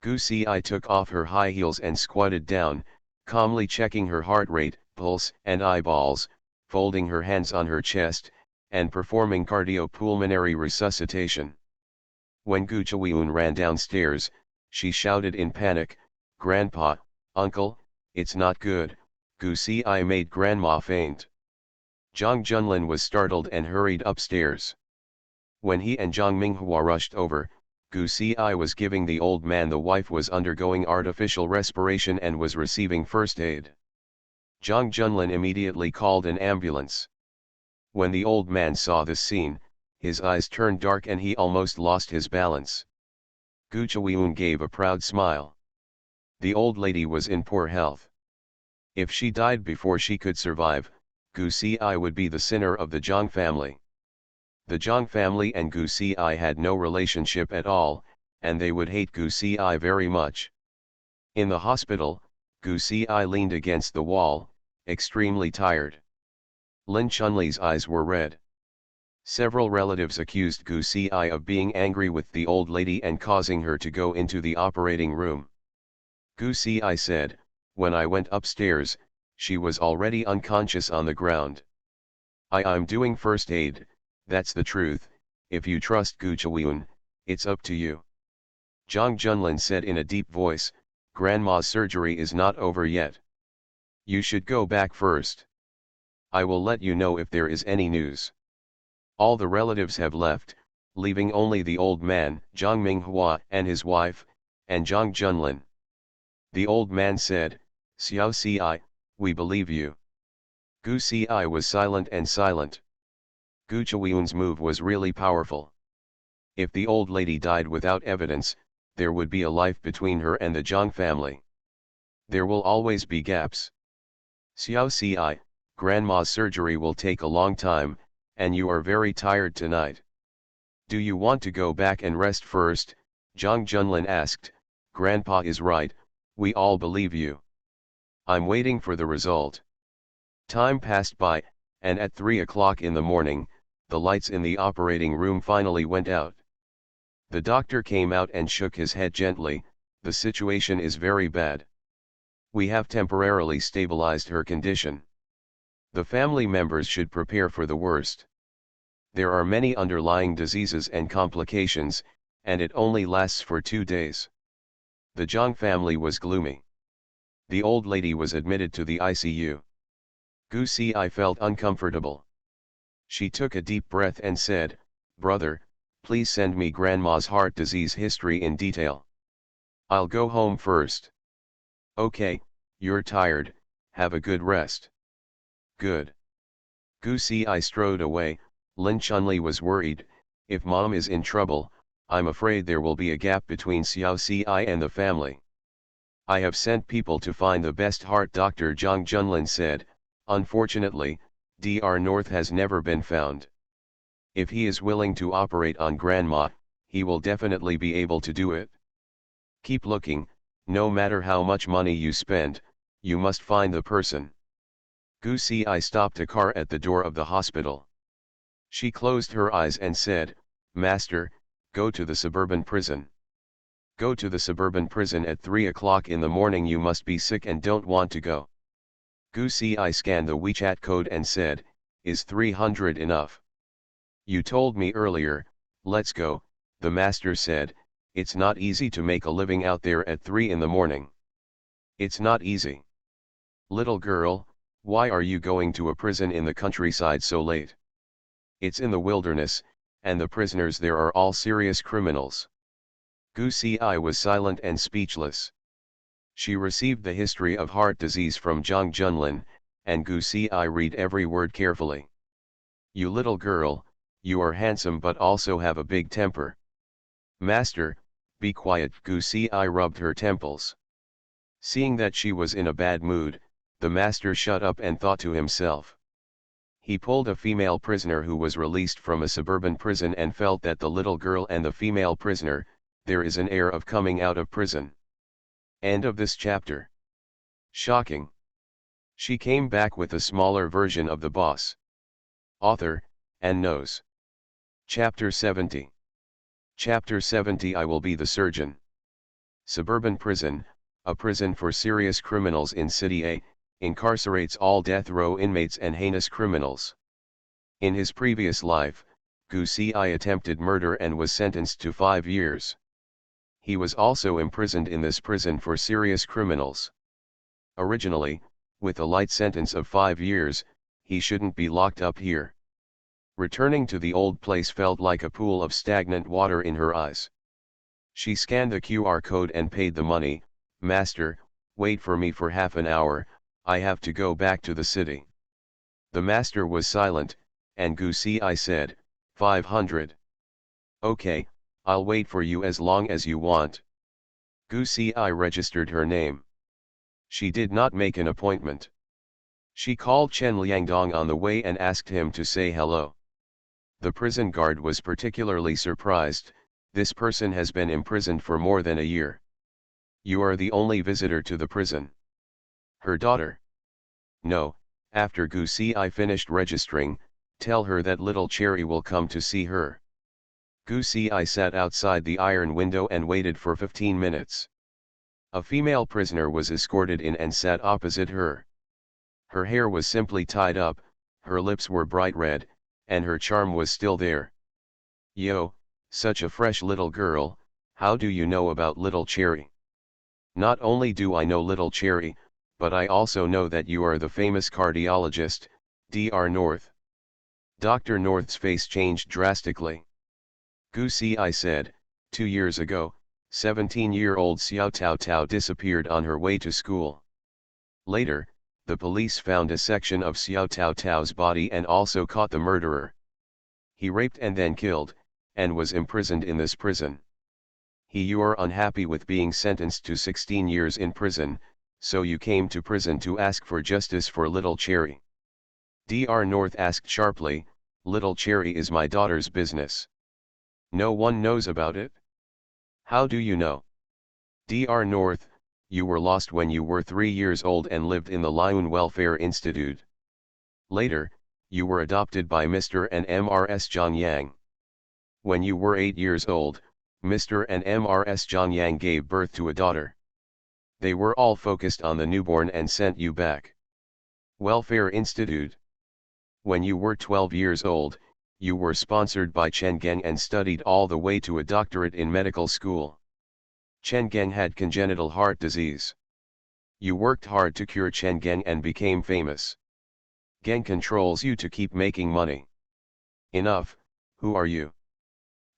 Gu Si took off her high heels and squatted down, calmly checking her heart rate, pulse, and eyeballs, folding her hands on her chest, and performing cardiopulmonary resuscitation. When Gu Chaoyun ran downstairs, she shouted in panic, "Grandpa, uncle, it's not good." Gu Si made grandma faint. Zhang Junlin was startled and hurried upstairs. When he and Zhang Minghua rushed over, Gu Si was giving the old man the wife was undergoing artificial respiration and was receiving first aid. Zhang Junlin immediately called an ambulance. When the old man saw this scene, his eyes turned dark and he almost lost his balance. Gu Chaoyun gave a proud smile. The old lady was in poor health. If she died before she could survive, Gu Si would be the sinner of the Zhang family. The Zhang family and Gu Si had no relationship at all, and they would hate Gu Si very much. In the hospital, Gu Si leaned against the wall, extremely tired. Lin Chunli's eyes were red. Several relatives accused Gu Si of being angry with the old lady and causing her to go into the operating room. Gu Si said, "When I went upstairs, she was already unconscious on the ground. I'm doing first aid, that's the truth. If you trust Gu Chaoyun, it's up to you." Zhang Junlin said in a deep voice, "Grandma's surgery is not over yet. You should go back first. I will let you know if there is any news." All the relatives have left, leaving only the old man, Zhang Minghua, and his wife, and Zhang Junlin. The old man said, "Xiao Si, we believe you." Gu Si was silent and silent. Gu Chaoyun's move was really powerful. If the old lady died without evidence, there would be a life between her and the Zhang family. There will always be gaps. "Xiao Si, Grandma's surgery will take a long time, and you are very tired tonight. Do you want to go back and rest first?" Zhang Junlin asked. "Grandpa is right, we all believe you. I'm waiting for the result." Time passed by, and at 3 o'clock in the morning, the lights in the operating room finally went out. The doctor came out and shook his head gently. "The situation is very bad. We have temporarily stabilized her condition. The family members should prepare for the worst. There are many underlying diseases and complications, and it only lasts for 2 days." The Zhang family was gloomy. The old lady was admitted to the ICU. Gu Si felt uncomfortable. She took a deep breath and said, "Brother, please send me Grandma's heart disease history in detail. I'll go home first." "Okay, you're tired, have a good rest." "Good." Gu Si strode away. Lin Chunli was worried. "If mom is in trouble, I'm afraid there will be a gap between Xiao Si and the family." "I have sent people to find the best heart doctor," Zhang Junlin said. "Unfortunately, Dr. North has never been found. If he is willing to operate on Grandma, he will definitely be able to do it. Keep looking, no matter how much money you spend, you must find the person." Gu Si stopped a car at the door of the hospital. She closed her eyes and said, "Master, go to the suburban prison. Go to the suburban prison at 3 o'clock in the morning. You must be sick and don't want to go." Gu Si scanned the WeChat code and said, "Is 300 enough?" "You told me earlier, let's go," the master said. "It's not easy to make a living out there at 3 in the morning. It's not easy. Little girl, why are you going to a prison in the countryside so late? It's in the wilderness, and the prisoners there are all serious criminals." Gu Si was silent and speechless. She received the history of heart disease from Zhang Junlin, and Gu Si read every word carefully. "You little girl, you are handsome but also have a big temper." "Master, be quiet." Gu Si rubbed her temples. Seeing that she was in a bad mood, the master shut up and thought to himself. He pulled a female prisoner who was released from a suburban prison and felt that the little girl and the female prisoner, there is an air of coming out of prison. End of this chapter. Shocking. She came back with a smaller version of the boss. Author, and knows. Chapter 70. Chapter 70 I will be the surgeon. Suburban prison, a prison for serious criminals in City A, incarcerates all death row inmates and heinous criminals. In his previous life, Gu I attempted murder and was sentenced to 5 years. He was also imprisoned in this prison for serious criminals. Originally, with a light sentence of 5 years, he shouldn't be locked up here. Returning to the old place felt like a pool of stagnant water in her eyes. She scanned the QR code and paid the money. "Master, wait for me for half an hour, I have to go back to the city." The master was silent, and Gu I said, 500. "Okay, I'll wait for you as long as you want." Gu I registered her name. She did not make an appointment. She called Chen Liangdong on the way and asked him to say hello. The prison guard was particularly surprised. "This person has been imprisoned for more than a year. You are the only visitor to the prison." Her daughter? No, after Gu I finished registering, tell her that little Cherry will come to see her. Gu I sat outside the iron window and waited for 15 minutes. A female prisoner was escorted in and sat opposite her. Her hair was simply tied up, her lips were bright red, and her charm was still there. "Yo, such a fresh little girl, how do you know about little Cherry?" "Not only do I know little Cherry, but I also know that you are the famous cardiologist, Dr. North." Dr. North's face changed drastically. Gu I said, 2 years ago, 17-year-old Xiao Tao Tao disappeared on her way to school. Later, the police found a section of Xiao Tao Tao's body and also caught the murderer. He raped and then killed, and was imprisoned in this prison. You are unhappy with being sentenced to 16 years in prison, so you came to prison to ask for justice for little Cherry. Dr. North asked sharply, "Little Cherry is my daughter's business. No one knows about it?" "How do you know?" "Dr. North, you were lost when you were 3 years old and lived in the Liun Welfare Institute. Later, you were adopted by Mr. and Mrs. Zhang Yang. When you were 8 years old, Mr. and Mrs. Zhang Yang gave birth to a daughter. They were all focused on the newborn and sent you back. Welfare Institute. When you were 12 years old, you were sponsored by Chen Geng and studied all the way to a doctorate in medical school. Chen Geng had congenital heart disease. You worked hard to cure Chen Geng and became famous. Geng controls you to keep making money. Enough, who are you?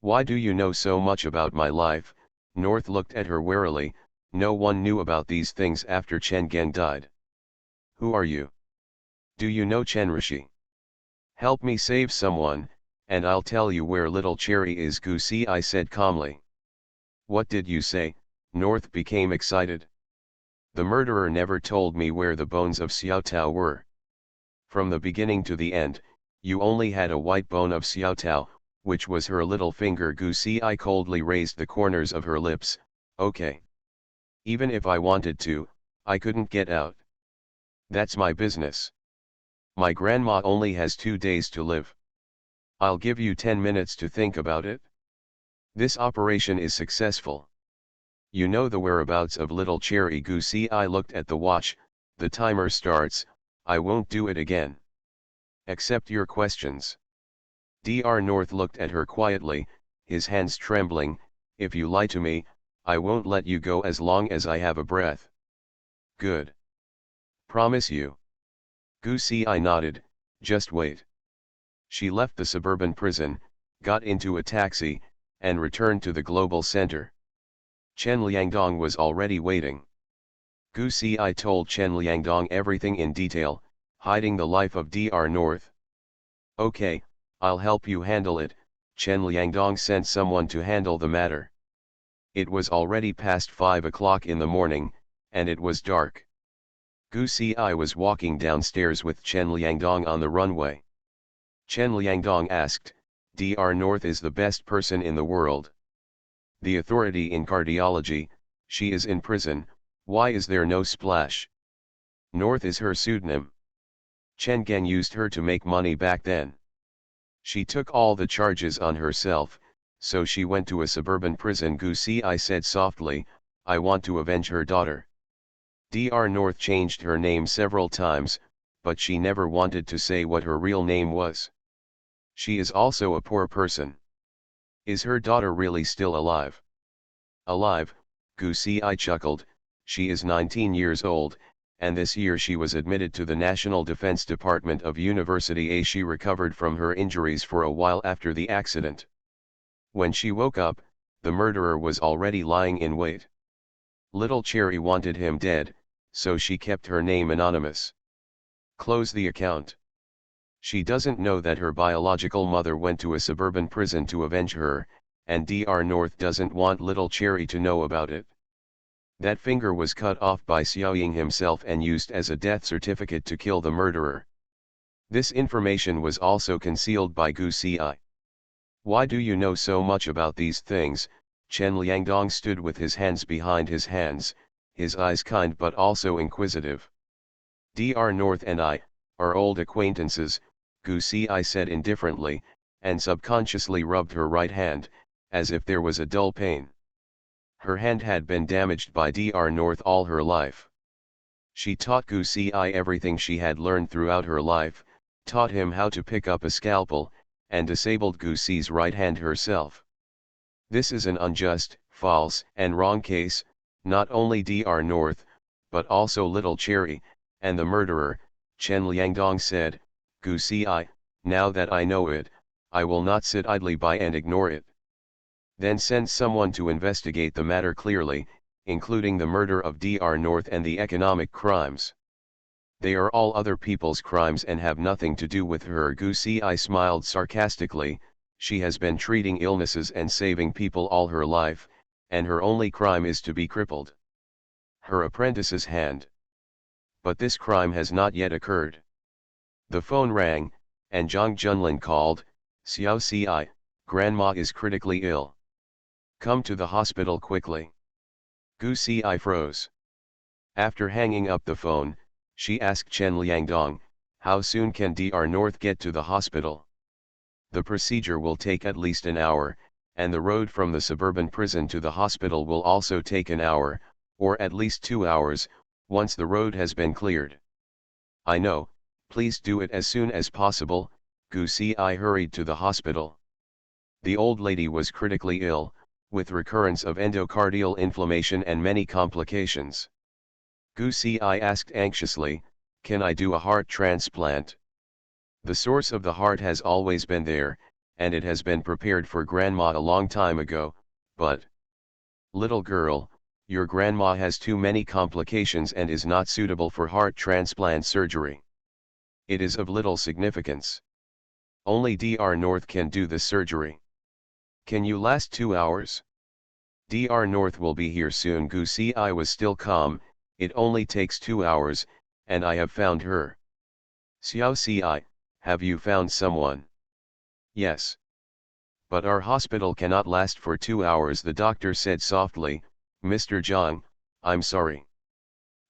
Why do you know so much about my life?" North looked at her warily. "No one knew about these things after Chen Geng died. Who are you? Do you know Chen Rishi? Help me save someone, and I'll tell you where little Cherry is," Gu I said calmly. "What did you say?" North became excited. "The murderer never told me where the bones of Xiao Tao were. From the beginning to the end, you only had a white bone of Xiao Tao, which was her little finger." Gu I coldly raised the corners of her lips. "Okay. Even if I wanted to, I couldn't get out. That's my business. My grandma only has 2 days to live. I'll give you 10 minutes to think about it. This operation is successful. You know the whereabouts of little Cherry." Gu I looked at the watch. "The timer starts, I won't do it again. Accept your questions." Dr. North looked at her quietly, his hands trembling. "If you lie to me, I won't let you go as long as I have a breath." "Good. Promise you?" Gu I nodded. "Just wait." She left the suburban prison, got into a taxi, and returned to the global center. Chen Liangdong was already waiting. Gu I told Chen Liangdong everything in detail, hiding the life of Dr. North. "Okay, I'll help you handle it." Chen Liangdong sent someone to handle the matter. It was already past 5 o'clock in the morning, and it was dark. Gu I was walking downstairs with Chen Liangdong on the runway. Chen Liangdong asked, Dr. North is the best person in the world. The authority in cardiology, she is in prison, why is there no splash? North is her pseudonym. Chen Gen used her to make money back then. She took all the charges on herself, so she went to a suburban prison. Gu Si said softly, I want to avenge her daughter. Dr. North changed her name several times, but she never wanted to say what her real name was. She is also a poor person. Is her daughter really still alive? Alive, Gu Si chuckled, she is 19 years old, and this year she was admitted to the National Defense Department of University A. She recovered from her injuries for a while after the accident. When she woke up, the murderer was already lying in wait. Little Cherry wanted him dead, so she kept her name anonymous. Close the account. She doesn't know that her biological mother went to a suburban prison to avenge her, and Dr. North doesn't want little Cherry to know about it. That finger was cut off by Xiaoying himself and used as a death certificate to kill the murderer. This information was also concealed by Gu Si. Why do you know so much about these things? Chen Liangdong stood with his hands behind his hands, his eyes kind but also inquisitive. Dr. North and I are old acquaintances, Gu Si said indifferently, and subconsciously rubbed her right hand, as if there was a dull pain. Her hand had been damaged by Dr. North all her life. She taught Gu Si everything she had learned throughout her life, taught him how to pick up a scalpel, and disabled Gu Si's right hand herself. This is an unjust, false, and wrong case, not only Dr. North, but also little Cherry, and the murderer, Chen Liangdong said, Gu Si, now that I know it, I will not sit idly by and ignore it. Then send someone to investigate the matter clearly, including the murder of Dr. North and the economic crimes. They are all other people's crimes and have nothing to do with her. Gu Si smiled sarcastically, she has been treating illnesses and saving people all her life, and her only crime is to be crippled. Her apprentice's hand. But this crime has not yet occurred. The phone rang, and Zhang Junlin called, Xiao Si, grandma is critically ill. Come to the hospital quickly. Gu Si froze. After hanging up the phone, she asked Chen Liangdong, how soon can Dr. North get to the hospital? The procedure will take at least an hour, and the road from the suburban prison to the hospital will also take an hour, or at least 2 hours, once the road has been cleared. I know, please do it as soon as possible. Gu Si hurried to the hospital. The old lady was critically ill, with recurrence of endocardial inflammation and many complications. Gu Si asked anxiously, can I do a heart transplant? The source of the heart has always been there, and it has been prepared for grandma a long time ago, but... Little girl, your grandma has too many complications and is not suitable for heart transplant surgery. It is of little significance. Only Dr. North can do the surgery. Can you last 2 hours? Dr. North will be here soon. Gu Si was still calm, it only takes 2 hours, and I have found her. Xiao Si, have you found someone? Yes. But our hospital cannot last for 2 hours, the doctor said softly, Mr. Zhang, I'm sorry.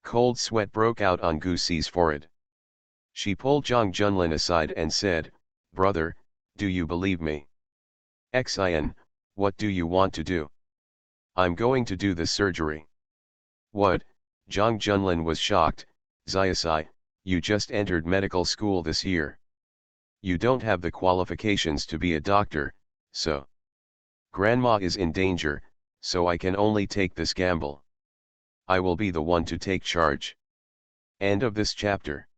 Cold sweat broke out on Gu Si's forehead. She pulled Zhang Junlin aside and said, brother, do you believe me? Xin, what do you want to do? I'm going to do the surgery. What? Zhang Junlin was shocked, Xiasai, you just entered medical school this year. You don't have the qualifications to be a doctor, so. Grandma is in danger, so I can only take this gamble. I will be the one to take charge. End of this chapter.